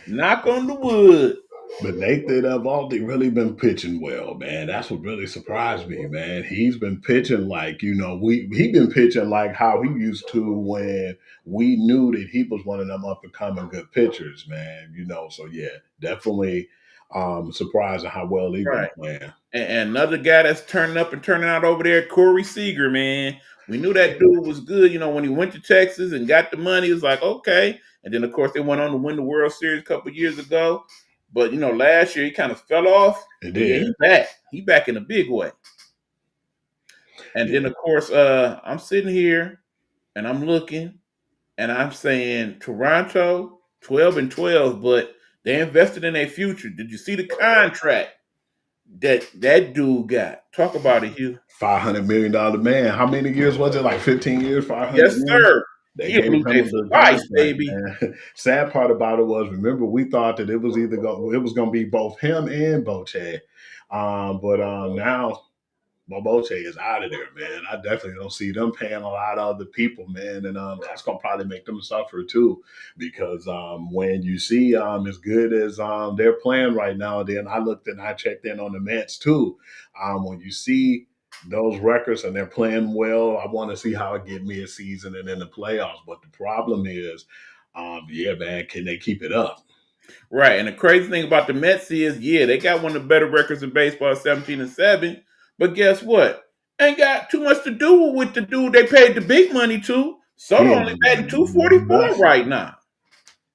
Knock on the wood. But Nathan Evalde really been pitching well, man. That's what really surprised me, man. He's been pitching like, he been pitching like how he used to when we knew that he was one of them up and coming good pitchers, man. So yeah, definitely surprised at how well he's been playing. And another guy that's turning up and turning out over there, Corey Seager, man. We knew that dude was good. When he went to Texas and got the money, it was like, okay. And then, of course, they went on to win the World Series a couple years ago. But, last year he kind of fell off. It did. Yeah, he's back. He's back in a big way. And then, of course, I'm sitting here and I'm looking and I'm saying Toronto, 12-12, but they invested in their future. Did you see the contract that dude got? Talk about it, Hugh. $500 million man. How many years was it? Like 15 years, 500 Yes, million? sir. They He a gave Blue him Jay a for good life, contract, baby. man. Sad part about it was, remember, we thought that it was going to be both him and Boche. But now Boche is out of there, man. I definitely don't see them paying a lot of other people, man, and that's gonna probably make them suffer too. Because when you see as good as they're playing right now, then I looked and I checked in on the Mets too. When you see those records and they're playing well, I want to see how it get mid-season and in the playoffs. But the problem is, yeah, man, can they keep it up? Right. And the crazy thing about the Mets is, yeah, they got one of the better records in baseball, 17-7. But guess what? Ain't got too much to do with the dude they paid the big money to. He Soto ain't only been batting doing 244 nothing. right now.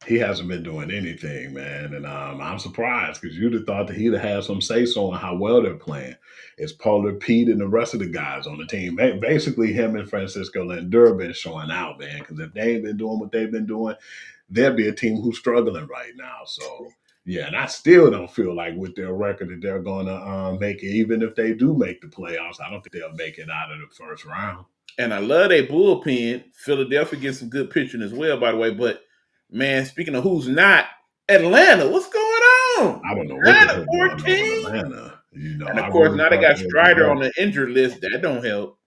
He hasn't been doing anything, man. And I'm surprised because you'd have thought that he'd have had some say so on how well they're playing. It's Polar Pete and the rest of the guys on the team. Basically, him and Francisco Lindor been showing out, man. Because if they ain't been doing what they've been doing, there'd be a team who's struggling right now. So, yeah, and I still don't feel like with their record that they're going to make it. Even if they do make the playoffs, I don't think they'll make it out of the first round. And I love their bullpen. Philadelphia gets some good pitching as well, by the way. But, man, speaking of who's not, Atlanta, what's going on? I don't know what the heck 9-14. going on in Atlanta. And, I of course, really now they thought got they'd be Strider better. on the injured list. That don't help.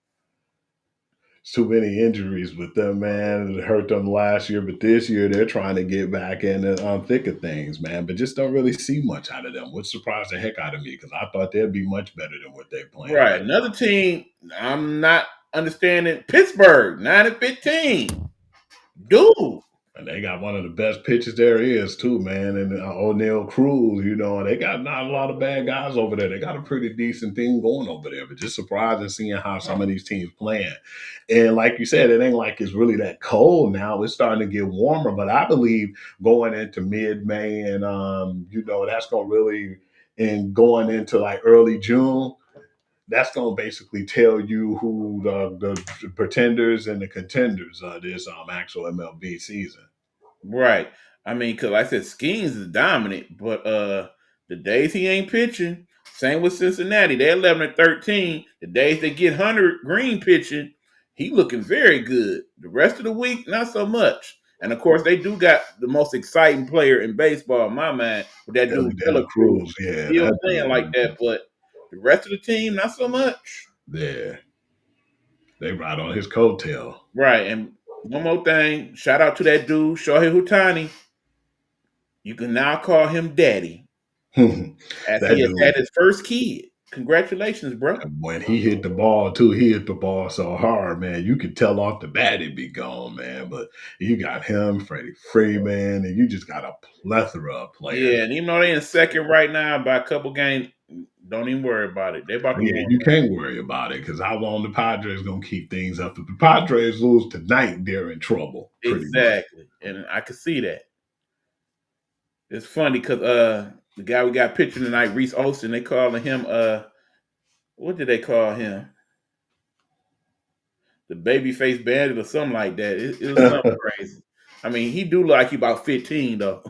Too many injuries with them, man. It hurt them last year, but this year they're trying to get back in the thick of things, man. But just don't really see much out of them, which surprised the heck out of me because I thought they'd be much better than what they're playing Right. right Another now. team I'm not understanding, Pittsburgh, 9-15. Dude. And they got one of the best pitchers there is too, man. And O'Neal Cruz, they got not a lot of bad guys over there. They got a pretty decent thing going over there. But just surprising seeing how some of these teams playing. And like you said, it ain't like it's really that cold now. It's starting to get warmer. But I believe going into mid-May and that's gonna really, and going into like early June, that's going to basically tell you who the pretenders and the contenders this actual MLB season. Right. I mean, because like I said, Skeens is dominant, but the days he ain't pitching, same with Cincinnati. They're 11-13. The days they get Hunter Green pitching, he looking very good. The rest of the week, not so much. And of course, they do got the most exciting player in baseball, in my mind, with that dude Dela Cruz. Cruz, yeah, Still that playing like that, but the rest of the team, not so much. Yeah, they ride on his coattail. Right. And one more thing, shout out to that dude, Shohei Ohtani. You can now call him Daddy, as That he has dude, had his first kid. Congratulations, bro. when he hit the ball too, he hit the ball so hard, man. You could tell off the bat it'd be gone, man. But you got him, Freddie Freeman, and you just got a plethora of players. Yeah, and even though they're in second right now by a couple games, don't even worry about it. They're about to win. You can't worry about it because how long the Padres gonna keep things up? If the Padres lose tonight, they're in trouble. Exactly. And I can see that. It's funny because the guy we got pitching tonight, Reese Olson, they calling him what did they call him? The babyface bandit or something like that. It was something crazy. I mean, he do look like he about 15 though.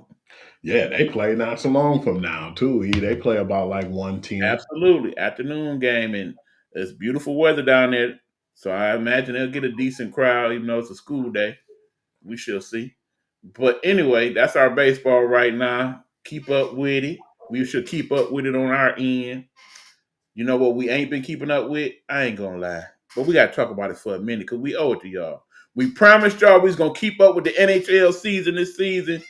Yeah, they play not so long from now too. They play about like 1:10. Absolutely. Afternoon game, and it's beautiful weather down there. So I imagine they'll get a decent crowd, even though it's a school day. We shall see. But anyway, that's our baseball right now. Keep up with it. We should keep up with it on our end. You know what we ain't been keeping up with? I ain't gonna lie. But we gotta talk about it for a minute because we owe it to y'all. We promised y'all we was gonna keep up with the NHL season this season.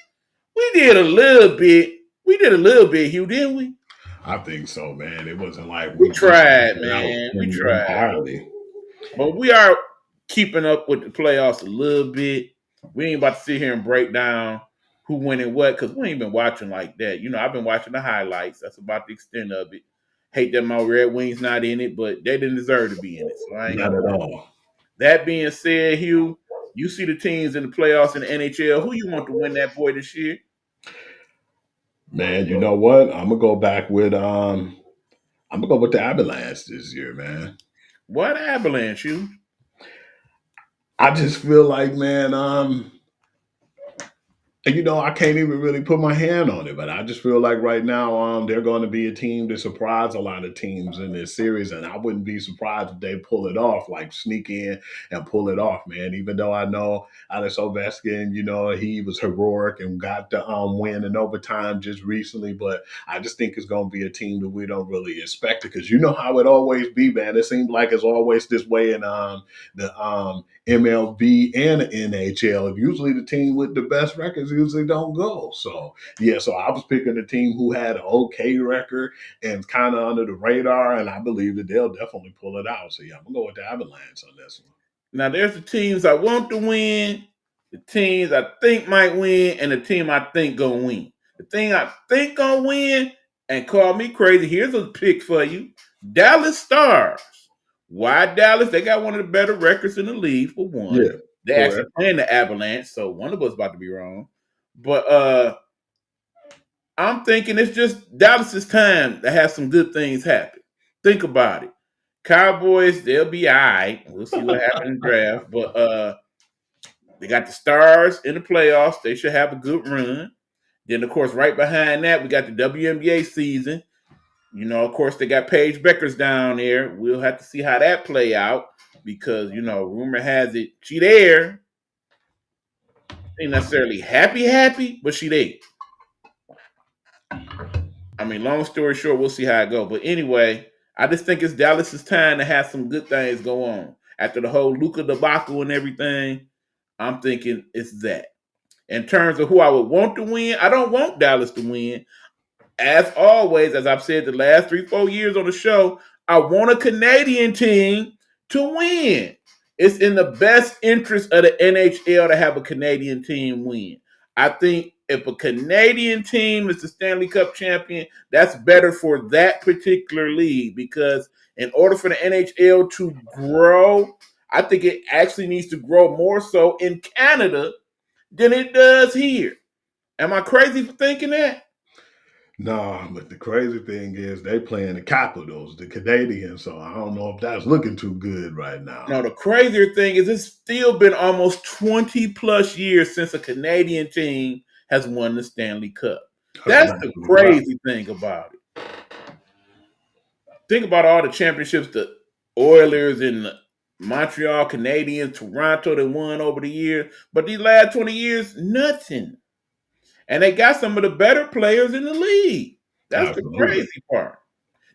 We did a little bit. We did a little bit, Hugh, didn't we? I think so, man. It wasn't like We tried, man. We tried. entirely. But we are keeping up with the playoffs a little bit. We ain't about to sit here and break down who winning what because we ain't been watching like that. You know, I've been watching the highlights. That's about the extent of it. Hate that my Red Wings not in it, but they didn't deserve to be in it. So I ain't Not gonna at lie. all. That being said, Hugh, you see the teams in the playoffs in the NHL. Who you want to win that boy this year? Man, you know what? I'm gonna go back with I'm gonna go with the Avalanche this year, man. What Avalanche, Hugh? I just feel like, man, And I can't even really put my hand on it, but I just feel like right now, they're going to be a team that surprise a lot of teams in this series, and I wouldn't be surprised if they pull it off, like sneak in and pull it off, man. Even though I know Alex Ovechkin, he was heroic and got the win in overtime just recently, but I just think it's going to be a team that we don't really expect it because you know how it always be, man. It seems like it's always this way in the MLB and the NHL. Usually the team with the best records usually don't go. So yeah, so I was picking a team who had an okay record and kind of under the radar, and I believe that they'll definitely pull it out. So yeah, I'm gonna go with the Avalanche on this one. Now, there's the teams I want to win, the teams I think might win, and the team I think gonna win. The thing I think gonna win, and call me crazy, here's a pick for you: Dallas Stars. Why Dallas? They got one of the better records in the league for one. Yeah, They correct. actually playing the Avalanche, so one of us about to be wrong. But I'm thinking it's just Dallas's time to have some good things happen. Think about it. Cowboys, they'll be all right. We'll see what happens in the draft. But they got the Stars in the playoffs. They should have a good run. Then, of course, right behind that, we got the WNBA season. Of course, they got Paige Beckers down there. We'll have to see how that play out because, rumor has it she there. Ain't necessarily happy, but she there. I mean, long story short, we'll see how it goes. But anyway, I just think it's Dallas's time to have some good things go on. After the whole Luka debacle and everything, I'm thinking it's that. In terms of who I would want to win, I don't want Dallas to win. As always, as I've said the last 3-4 years on the show, I want a Canadian team to win. It's in the best interest of the NHL to have a Canadian team win. I think if a Canadian team is the Stanley Cup champion, that's better for that particular league because in order for the NHL to grow, I think it actually needs to grow more so in Canada than it does here. Am I crazy for thinking that? No, but the crazy thing is they playing the Capitals, the Canadians, so I don't know if that's looking too good right now. No, the crazier thing is it's still been almost 20 plus years since a Canadian team has won the Stanley Cup. That's the crazy thing about it. Think about all the championships the Oilers and the Montreal Canadiens, Toronto that won over the years, but these last 20 years, nothing. And they got some of the better players in the league. That's Absolutely. the crazy part.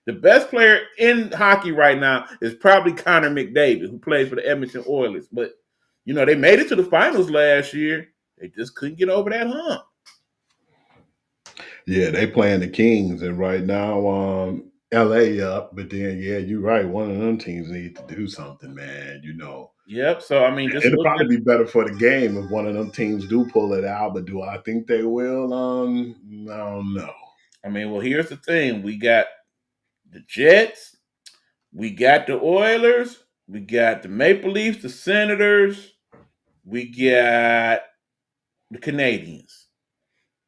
The best player in hockey right now is probably Connor McDavid, who plays for the Edmonton Oilers. But, they made it to the finals last year. They just couldn't get over that hump. Yeah, they playing the Kings, and right now, LA up, but then yeah, you're right. One of them teams needs to do something, man. Yep. So I mean, just It'll look probably be better for the game if one of them teams do pull it out, but do I think they will? I don't know. I mean, well, here's the thing: we got the Jets, we got the Oilers, we got the Maple Leafs, the Senators, we got the Canadians.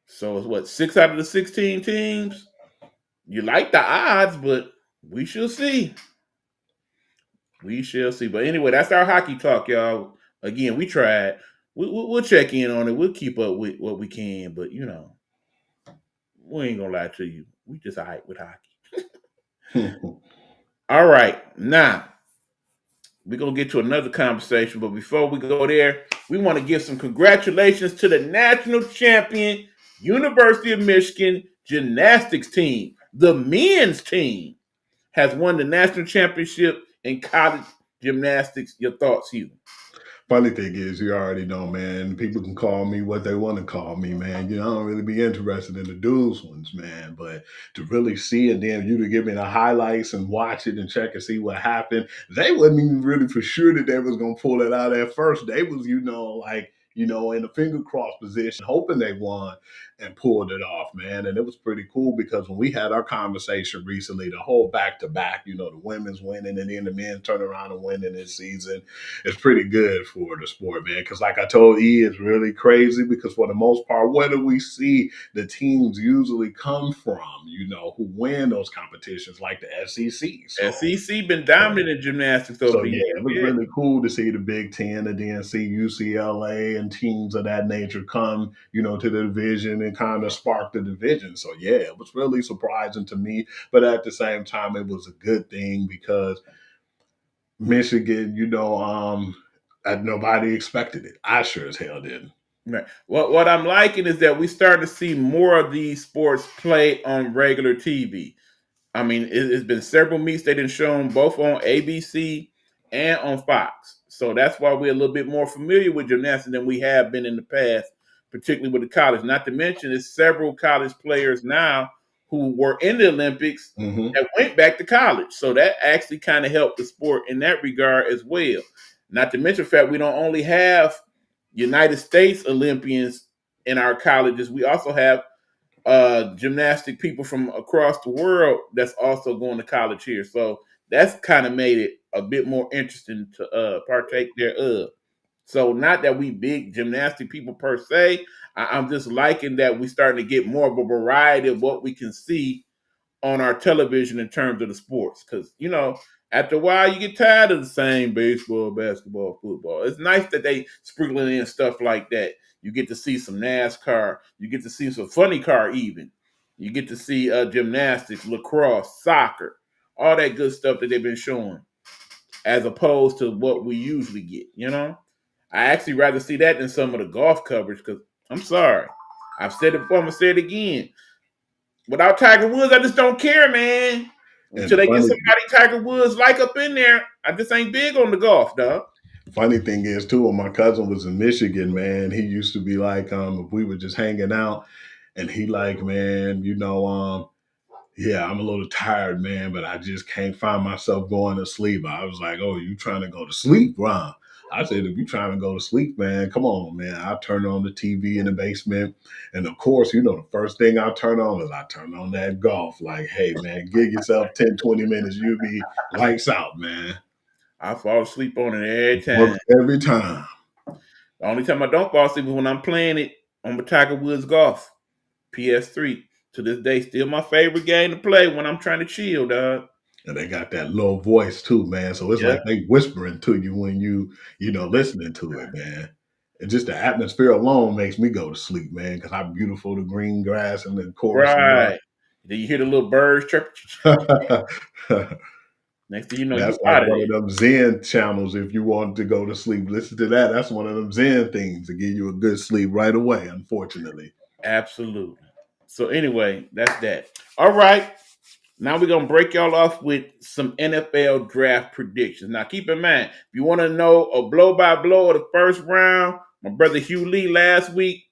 So it's what, 6 out of the 16 teams? You like the odds, but we shall see. We shall see. But anyway, that's our hockey talk, y'all. Again, we tried. We'll check in on it. We'll keep up with what we can. But, we ain't going to lie to you. We just all right with hockey. All right. Now, we're going to get to another conversation. But before we go there, we want to give some congratulations to the national champion, University of Michigan gymnastics team. The men's team has won the national championship in college gymnastics. Your thoughts, Hugh? Funny thing is, you already know, man. People can call me what they want to call me, man. I don't really be interested in the dudes ones, man. But to really see and then you to give me the highlights and watch it and check and see what happened, they wasn't even really for sure that they was gonna pull it out at first. They was, in the finger cross position, hoping they won. and pulled it off, man. And it was pretty cool because when we had our conversation recently, the whole back to back, the women's winning and then the men turn around and winning this season is pretty good for the sport, man. Because like I told E, it's really crazy because for the most part, where do we see the teams usually come from, who win those competitions like the SEC? SEC been dominant in gymnastics over So the yeah, years. it was really cool to see the Big Ten and then see UCLA and teams of that nature come, to the division and kind of spark the division. So yeah, it was really surprising to me, but at the same time, it was a good thing because Michigan, nobody expected it. I sure as hell didn't. Right. What I'm liking is that we start to see more of these sports play on regular TV. I mean, it's been several meets they've been shown both on ABC and on Fox. So that's why we're a little bit more familiar with gymnastics than we have been in the past, particularly with the college. Not to mention, there's several college players now who were in the Olympics that went back to college. So that actually kind of helped the sport in that regard as well. Not to mention the fact we don't only have United States Olympians in our colleges, we also have gymnastic people from across the world that's also going to college here. So that's kind of made it a bit more interesting to partake thereof. So not that we big gymnastic people per se. I'm just liking that we starting to get more of a variety of what we can see on our television in terms of the sports. Because, after a while, you get tired of the same baseball, basketball, football. It's nice that they sprinkling in stuff like that. You get to see some NASCAR. You get to see some funny car even. You get to see gymnastics, lacrosse, soccer, all that good stuff that they've been showing, as opposed to what we usually get, I actually rather see that than some of the golf coverage because I'm sorry. I've said it before, I'm going to say it again. Without Tiger Woods, I just don't care, man. Until they get somebody Tiger Woods like up in there, I just ain't big on the golf, dog. Funny thing is, too, when my cousin was in Michigan, man, he used to be like, if we were just hanging out, and he like, man, yeah, I'm a little tired, man, but I just can't find myself going to sleep. I was like, oh, you trying to go to sleep, Ron? I said, if you trying to go to sleep, man, come on, man. I turn on the TV in the basement. And of course, the first thing I turn on is I turn on that golf. Like, hey, man, give yourself 10, 20 minutes. You'll be lights out, man. I fall asleep on it every time. Works every time. The only time I don't fall asleep is when I'm playing it on the Tiger Woods Golf, PS3. To this day, still my favorite game to play when I'm trying to chill, dog. And they got that low voice too, man. So it's like they whispering to you when you listening to it, man. And just the atmosphere alone makes me go to sleep, man, because how beautiful the green grass and the chorus. Right. Then you hear the little birds chirp. Next thing you know, that's like one of them Zen channels. If you want to go to sleep, listen to that. That's one of them Zen things to give you a good sleep right away, unfortunately. Absolutely. So anyway, that's that. All right. Now we're going to break y'all off with some NFL draft predictions. Now, keep in mind, if you want to know a blow-by-blow of the first round, my brother Hugh Lee last week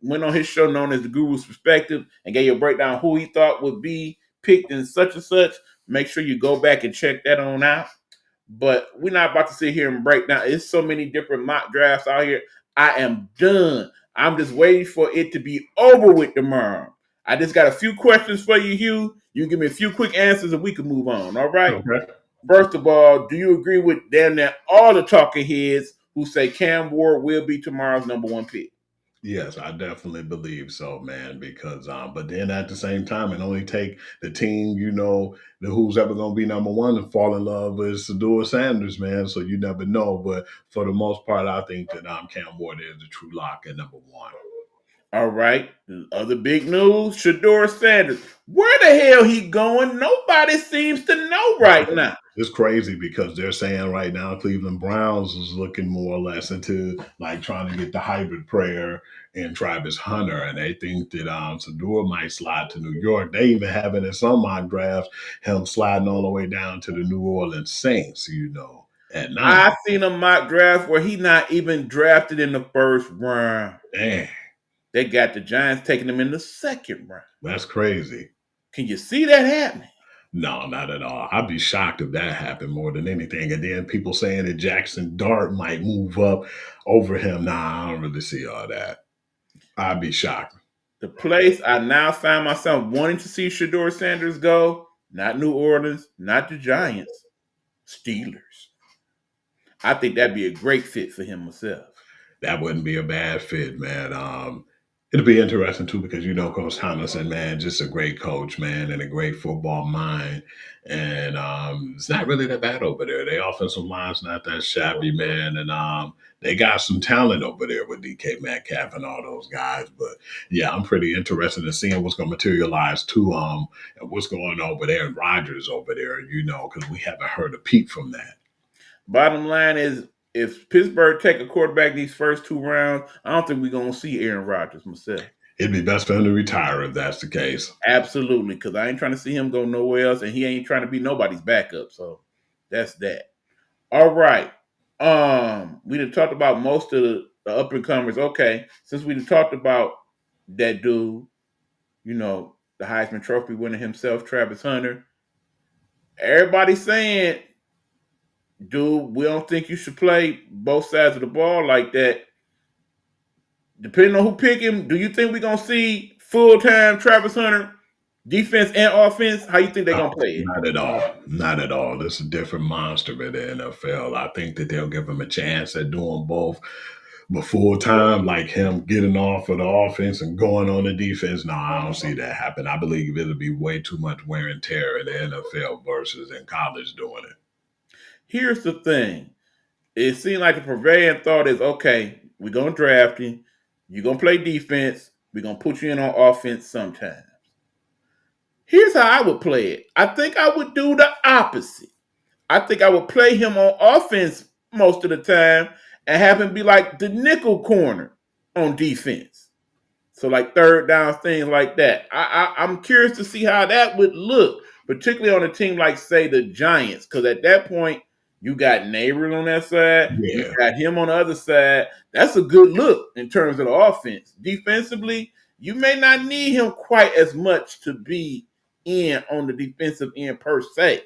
went on his show known as The Guru's Perspective and gave you a breakdown of who he thought would be picked in such and such. Make sure you go back and check that on out. But we're not about to sit here and break down. There's so many different mock drafts out here. I am done. I'm just waiting for it to be over with tomorrow. I just got a few questions for you, Hugh. You give me a few quick answers and we can move on, all right? Okay. First of all, do you agree with damn near all the talking heads who say Cam Ward will be tomorrow's number one pick? Yes, I definitely believe so, man, because but then at the same time, it only take the team, who's ever going to be number one and fall in love with Shedeur Sanders, man, so you never know. But for the most part, I think that Cam Ward is the true lock at number one. All right. Other big news, Shedeur Sanders. Where the hell he going? Nobody seems to know right now. It's crazy because they're saying right now Cleveland Browns is looking more or less into like trying to get the hybrid player and Travis Hunter, and they think that Shedeur might slide to New York. They even have it in some mock drafts, him sliding all the way down to the New Orleans Saints, at night. I seen a mock draft where he not even drafted in the first round. Dang. They got the Giants taking him in the second round. That's crazy. Can you see that happening? No, not at all. I'd be shocked if that happened more than anything. And then people saying that Jackson Dart might move up over him. Nah, I don't really see all that. I'd be shocked. The place I now find myself wanting to see Shedeur Sanders go, not New Orleans, not the Giants, Steelers. I think that'd be a great fit for him myself. That wouldn't be a bad fit, man. It'll be interesting too because Coach Tomlinson, man, just a great coach, man, and a great football mind. And it's not really that bad over there. Their offensive line's not that shabby, man, and they got some talent over there with DK Metcalf and all those guys. But yeah, I'm pretty interested in seeing what's going to materialize too. And what's going on with Aaron Rodgers over there, because we haven't heard a peep from that. Bottom line is, if Pittsburgh take a quarterback these first 2 rounds, I don't think we're going to see Aaron Rodgers myself. It'd be best for him to retire if that's the case. Absolutely, because I ain't trying to see him go nowhere else, and he ain't trying to be nobody's backup. So that's that. All right. We done talked about most of the up-and-comers. Okay, since we done talked about that dude, the Heisman Trophy winner himself, Travis Hunter, everybody's saying, dude, we don't think you should play both sides of the ball like that. Depending on who pick him, do you think we're going to see full-time Travis Hunter, defense and offense? How you think they're going to play it? Not at all. Not at all. This is a different monster in the NFL. I think that they'll give him a chance at doing both. But full-time, like him getting off of the offense and going on the defense, no, I don't see that happen. I believe it'll be way too much wear and tear in the NFL versus in college doing it. Here's the thing. It seemed like the prevailing thought is, okay, we're going to draft him. You're going to play defense. We're going to put you in on offense sometimes. Here's how I would play it. I think I would do the opposite. I think I would play him on offense most of the time and have him be like the nickel corner on defense. So like third down, things like that. I'm curious to see how that would look, particularly on a team like, say, the Giants, because at that point, you got Nabers on that side. Yeah. You got him on the other side. That's a good look in terms of the offense. Defensively, you may not need him quite as much to be in on the defensive end per se.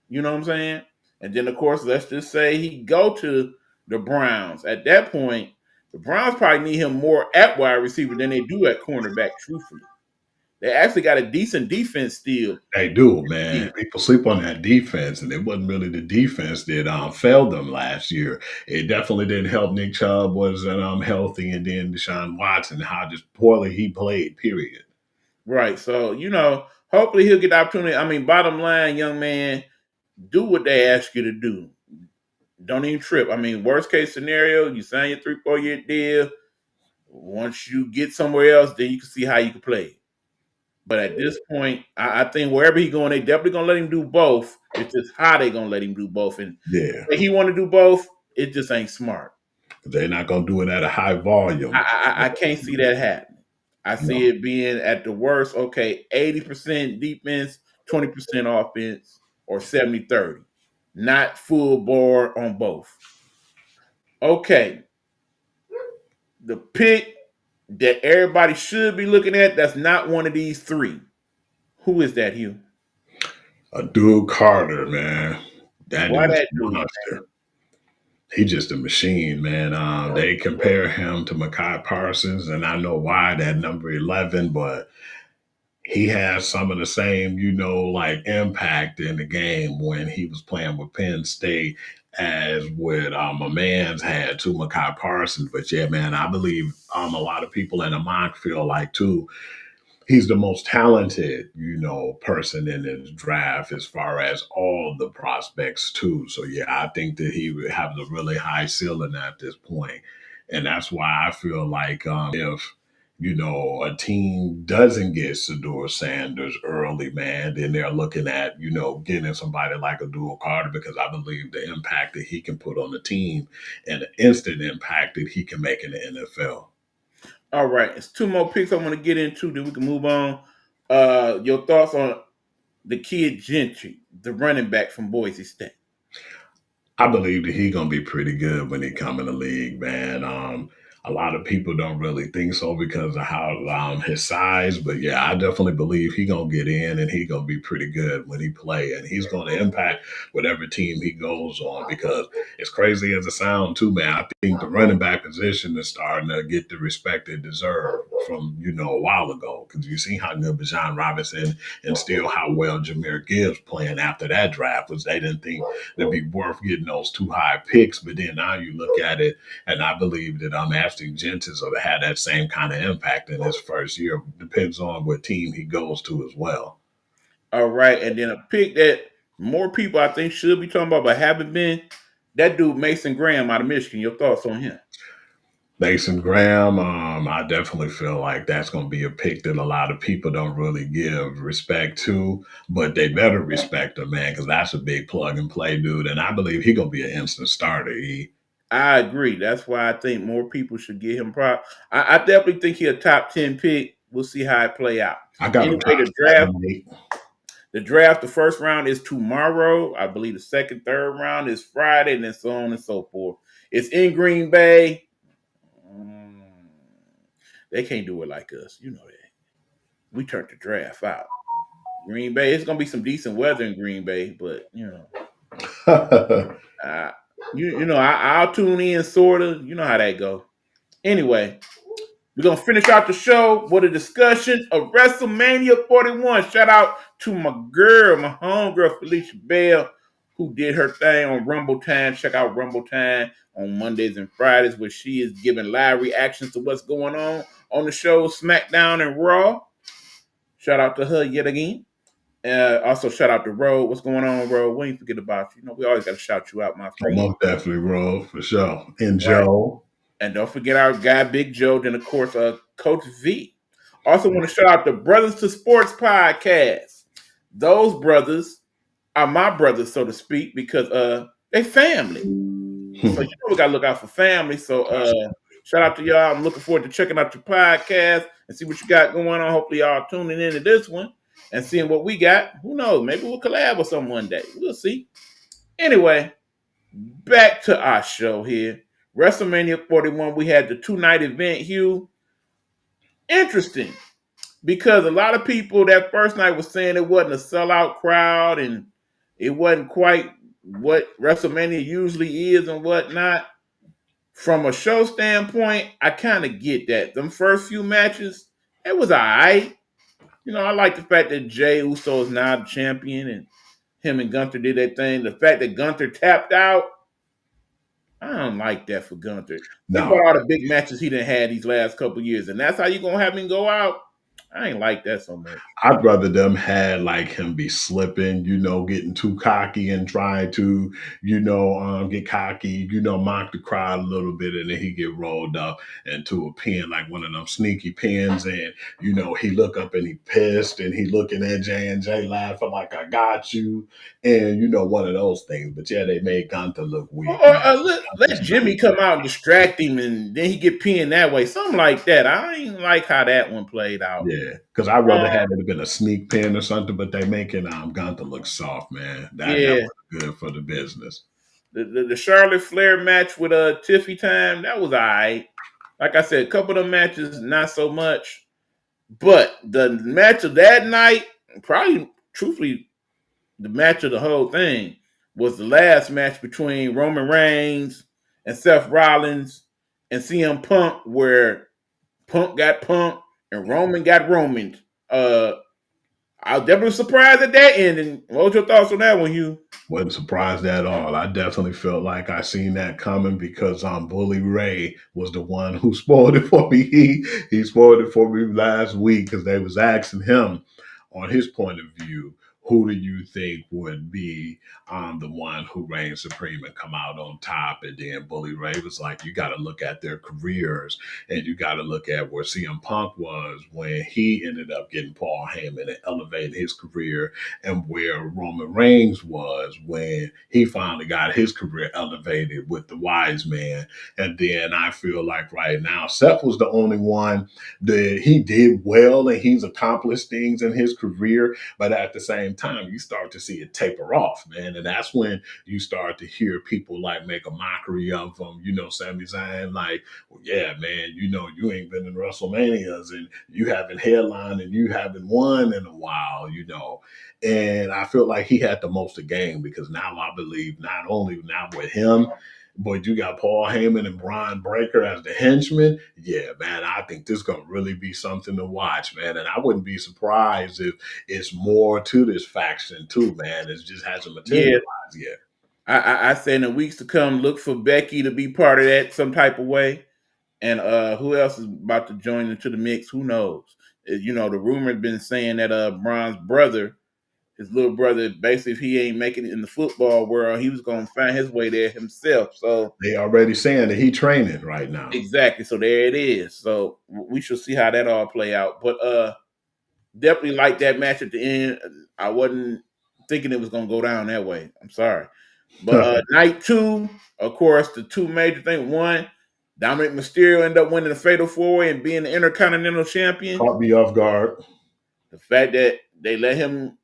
You know what I'm saying? And then, of course, let's just say he go to the Browns. At that point, the Browns probably need him more at wide receiver than they do at cornerback, truthfully. They actually got a decent defense still. They do, man. People sleep on that defense, and it wasn't really the defense that failed them last year. It definitely didn't help. Nick Chubb wasn't healthy, and then Deshaun Watson, how just poorly he played, period. Right. So, hopefully he'll get the opportunity. I mean, bottom line, young man, do what they ask you to do. Don't even trip. I mean, worst case scenario, you sign your 3-4 year deal. Once you get somewhere else, then you can see how you can play. But at this point, I think wherever he's going, they definitely going to let him do both. It's just how they going to let him do both. And if he want to do both, it just ain't smart. They're not going to do it at a high volume. I can't see that happening. I see it being at the worst, 80% defense, 20% offense, or 70-30. Not full board on both. Okay. The pick that everybody should be looking at, that's not one of these 3. Who is that, Hugh? Duke Carter, man. Why that dude? He's just a machine, man. They compare him to Micah Parsons, and I know why, that number 11, but he has some of the same, impact in the game when he was playing with Penn State as what my man's had to Micah Parsons. But yeah, man, I believe a lot of people in the mock feel like too, he's the most talented, person in this draft as far as all the prospects too. So yeah, I think that he would have a really high ceiling at this point. And that's why I feel like if a team doesn't get Shedeur Sanders early, man, then they're looking at, getting somebody like a Duke Carter, because I believe the impact that he can put on the team and the instant impact that he can make in the NFL. All right. It's 2 more picks I want to get into, then we can move on. Your thoughts on the kid Gentry, the running back from Boise State? I believe that he's going to be pretty good when he come in the league, man. A lot of people don't really think so because of how his size, but yeah, I definitely believe he gonna get in and he gonna be pretty good when he play, and he's gonna impact whatever team he goes on. Because as crazy as it sounds, too, man, I think the running back position is starting to get the respect it deserves from a while ago. Because you see how good Bijan Robinson and still how well Jahmyr Gibbs playing after that draft was. They didn't think it'd be worth getting those too high picks, but then now you look at it, and I believe that Ashton Jenkins will have that same kind of impact in his first year. Depends on what team he goes to as well. All right, and then a pick that more people I think should be talking about but haven't been, that dude Mason Graham out of Michigan. Your thoughts on him? Mason Graham, I definitely feel like that's going to be a pick that a lot of people don't really give respect to, but they better respect him, man, because that's a big plug and play dude, and I believe he's going to be an instant starter. I agree. That's why I think more people should give him props. I definitely think he's a top 10 pick. We'll see how it play out. I got anyway, the draft, the first round is tomorrow. I believe the second, third round is Friday, and then so on and so forth. It's in Green Bay. They can't do it like us. You know that. We turned the draft out. Green Bay, it's going to be some decent weather in Green Bay, but, I'll tune in, sort of. You know how that go. Anyway, we're going to finish out the show with a discussion of WrestleMania 41. Shout out to my homegirl, Felicia Bell, who did her thing on Rumble Time. Check out Rumble Time on Mondays and Fridays, where she is giving live reactions to what's going on the show, SmackDown and Raw. Shout out to her yet again. Also, shout out to Ro. What's going on, Ro? We ain't forget about you. We always got to shout you out, my friend. Most definitely, Ro, for sure. And Joe. And don't forget our guy, Big Joe. Then, of course, Coach V. Also want to shout out the Brothers to Sports podcast. Those brothers are my brothers, so to speak, because they family. So we got to look out for family. So shout out to y'all. I'm looking forward to checking out your podcast and see what you got going on. Hopefully y'all tuning into this one and seeing what we got. Who knows? Maybe we'll collab with some one day. We'll see. Anyway, back to our show here. WrestleMania 41, we had the 2-night event, Hugh. Interesting, because a lot of people that first night was saying it wasn't a sellout crowd and it wasn't quite what WrestleMania usually is and whatnot. From a show standpoint, I kind of get that. Them first few matches, it was all right. I like the fact that Jey Uso is now the champion and him and Gunther did that thing. The fact that Gunther tapped out, I don't like that for Gunther. Think about all the big matches he done had these last couple of years, and that's how you going to have him go out? I ain't like that so much. I'd rather them had like him be slipping, getting too cocky and trying to, get cocky, mock the crowd a little bit, and then he get rolled up into a pin, like one of them sneaky pins, and he look up and he pissed, and he looking at J&J laughing like I got you, and one of those things. But yeah, they made Gunther look weak. Let Jimmy come out and distract him, and then he get pinned that way, something like that. I ain't like how that one played out. Yeah. Because I'd rather have it have been a sneak pin or something, but they making Gunther look soft, man. That was good for the business. The Charlotte Flair match with Tiffy Time, that was all right. Like I said, a couple of them matches, not so much. But the match of that night, probably, truthfully, the match of the whole thing was the last match between Roman Reigns and Seth Rollins and CM Punk, where Punk got punked and Roman got Roman. I was definitely surprised at that ending. What was your thoughts on that one, Hugh? Wasn't surprised at all. I definitely felt like I seen that coming because Bully Ray was the one who spoiled it for me. He spoiled it for me last week because they was asking him on his point of view, who do you think would be the one who reigns supreme and come out on top? And then Bully Ray was like, you got to look at their careers, and you got to look at where CM Punk was when he ended up getting Paul Heyman and elevating his career, and where Roman Reigns was when he finally got his career elevated with the Wise Man. And then I feel like right now, Seth was the only one that he did well, and he's accomplished things in his career, but at the same same time, you start to see it taper off, man. And that's when you start to hear people like make a mockery of them. Sami Zayn, like, well, yeah, man, you ain't been in WrestleManias and you haven't headlined and you haven't won in a while. And I feel like he had the most to gain because now I believe not only now with him, but you got Paul Heyman and Brian Breaker as the henchmen. Yeah, man, I think this is going to really be something to watch, man. And I wouldn't be surprised if it's more to this faction, too, man. It just hasn't materialized yet. I say in the weeks to come, look for Becky to be part of that some type of way. And who else is about to join into the mix? Who knows? The rumor has been saying that Braun's brother, his little brother, basically, if he ain't making it in the football world, he was going to find his way there himself. So they already saying that he training right now. Exactly. So there it is. So we shall see how that all play out. But definitely like that match at the end. I wasn't thinking it was going to go down that way. I'm sorry. But night 2, of course, the two major things. One, Dominic Mysterio ended up winning the Fatal 4-Way and being the Intercontinental Champion. Caught me off guard. The fact that they let him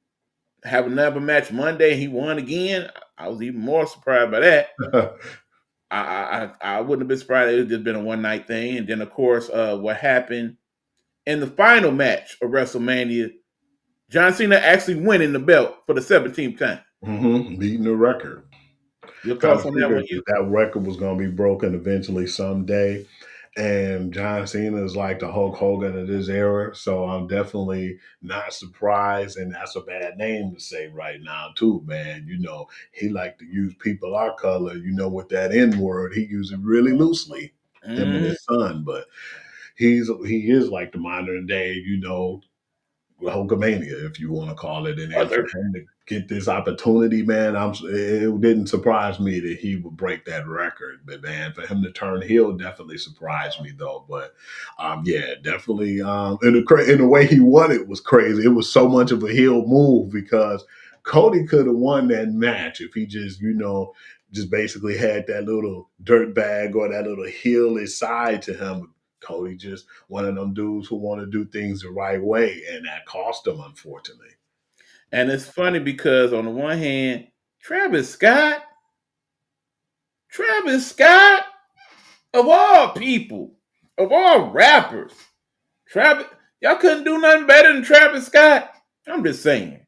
have another match Monday, he won again. I was even more surprised by that. I wouldn't have been surprised. It would just been a one-night thing. And then, of course, what happened in the final match of WrestleMania, John Cena actually winning the belt for the 17th time. Beating the record. Your thoughts on that one? That record was going to be broken eventually someday. And John Cena is like the Hulk Hogan of this era. So I'm definitely not surprised. And that's a bad name to say right now, too, man. He like to use people our color, with that N word. He uses it really loosely, him and his son. But he is like the modern day, Hulkamania, if you want to call it. And for him to get this opportunity, man, it didn't surprise me that he would break that record. But man, for him to turn heel definitely surprised me, though. But yeah, definitely. In the way he won it was crazy. It was so much of a heel move because Cody could have won that match if he just basically had that little dirt bag or that little heelish side to him. Cody just one of them dudes who want to do things the right way, and that cost him, unfortunately. And it's funny because on the one hand, Travis Scott, of all people, of all rappers, y'all couldn't do nothing better than Travis Scott. I'm just saying.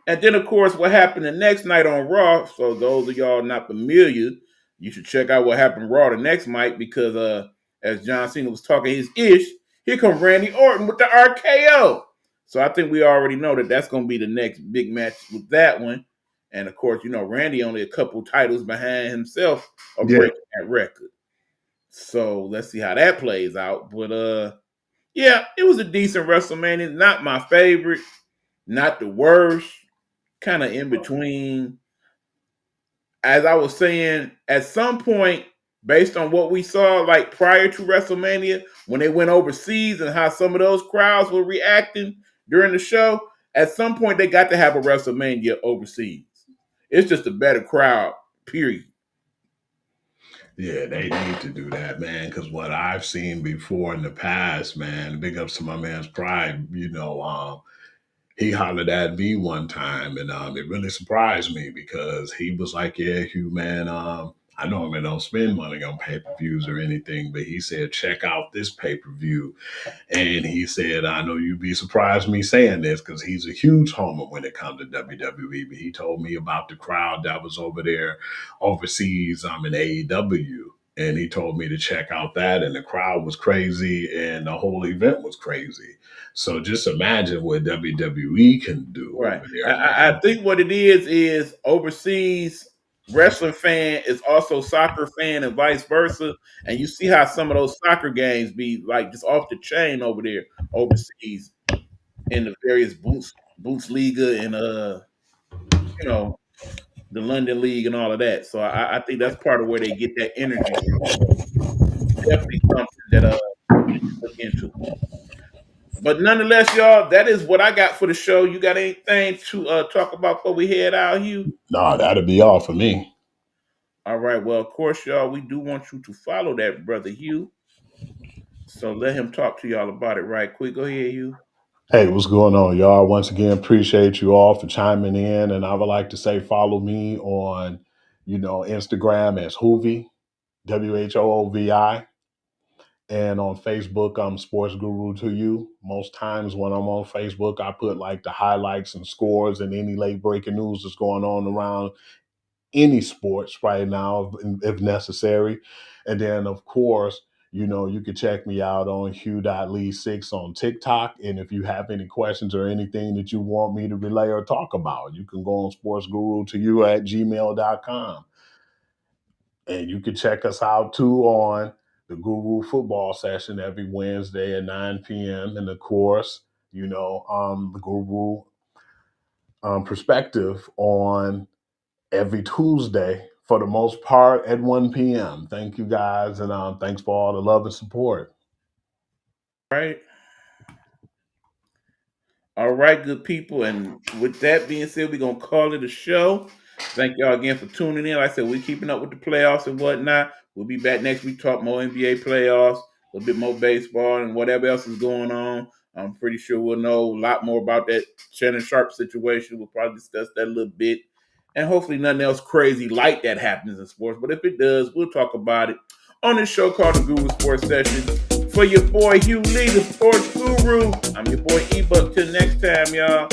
And then, of course, what happened the next night on Raw, so those of y'all not familiar, you should check out what happened Raw the next night because as John Cena was talking his ish, here comes Randy Orton with the RKO. So I think we already know that that's going to be the next big match with that one. And, of course, Randy only a couple titles behind himself of breaking that record. So let's see how that plays out. But, yeah, it was a decent WrestleMania. Not my favorite. Not the worst. Kind of in between. As I was saying, at some point, based on what we saw like prior to WrestleMania, when they went overseas and how some of those crowds were reacting during the show, at some point they got to have a WrestleMania overseas. It's just a better crowd, period. Yeah, they need to do that, man, because what I've seen before in the past, man, big ups to my man's Pride, he hollered at me one time, and it really surprised me because he was like, yeah, Hugh, man, I normally don't spend money on pay-per-views or anything, but he said, check out this pay-per-view. And he said, I know you'd be surprised me saying this because he's a huge homer when it comes to WWE, but he told me about the crowd that was over there overseas in AEW. And he told me to check out that, and the crowd was crazy, and the whole event was crazy. So just imagine what WWE can do. Right. I think what it is overseas wrestling fan is also soccer fan and vice versa. And you see how some of those soccer games be like just off the chain over there overseas in the various Bundesliga and the London League and all of that. So I think that's part of where they get that energy from. Definitely something that you should look into. But nonetheless, y'all, that is what I got for the show. You got anything to talk about before we head out, Hugh? No, that'll be all for me. All right. Well, of course, y'all, we do want you to follow that brother Hugh. So let him talk to y'all about it right quick. Go ahead, Hugh. Hey, what's going on, y'all? Once again, appreciate you all for chiming in. And I would like to say follow me on, Instagram as Hoovy, WHOOVI. And on Facebook, I'm Sports Guru to you. Most times when I'm on Facebook, I put like the highlights and scores and any late breaking news that's going on around any sports right now, if necessary. And then, of course, you can check me out on Hugh.Lee6 on TikTok. And if you have any questions or anything that you want me to relay or talk about, you can go on sportsguru2you@gmail.com. And you can check us out too on the Guru Football Session every Wednesday at 9 p.m. And of course, the Guru Perspective on every Tuesday for the most part at 1 p.m. Thank you guys, and thanks for all the love and support. Right. All right, good people. And with that being said, we're going to call it a show. Thank y'all again for tuning in. Like I said, we're keeping up with the playoffs and whatnot. We'll be back next week, talk more NBA playoffs, a little bit more baseball, and whatever else is going on. I'm pretty sure we'll know a lot more about that Shannon Sharpe situation. We'll probably discuss that a little bit. And hopefully nothing else crazy like that happens in sports. But if it does, we'll talk about it on this show called the Guru Sports Session. For your boy Hugh Lee, the Sports Guru, I'm your boy E-Buck. Till next time, y'all.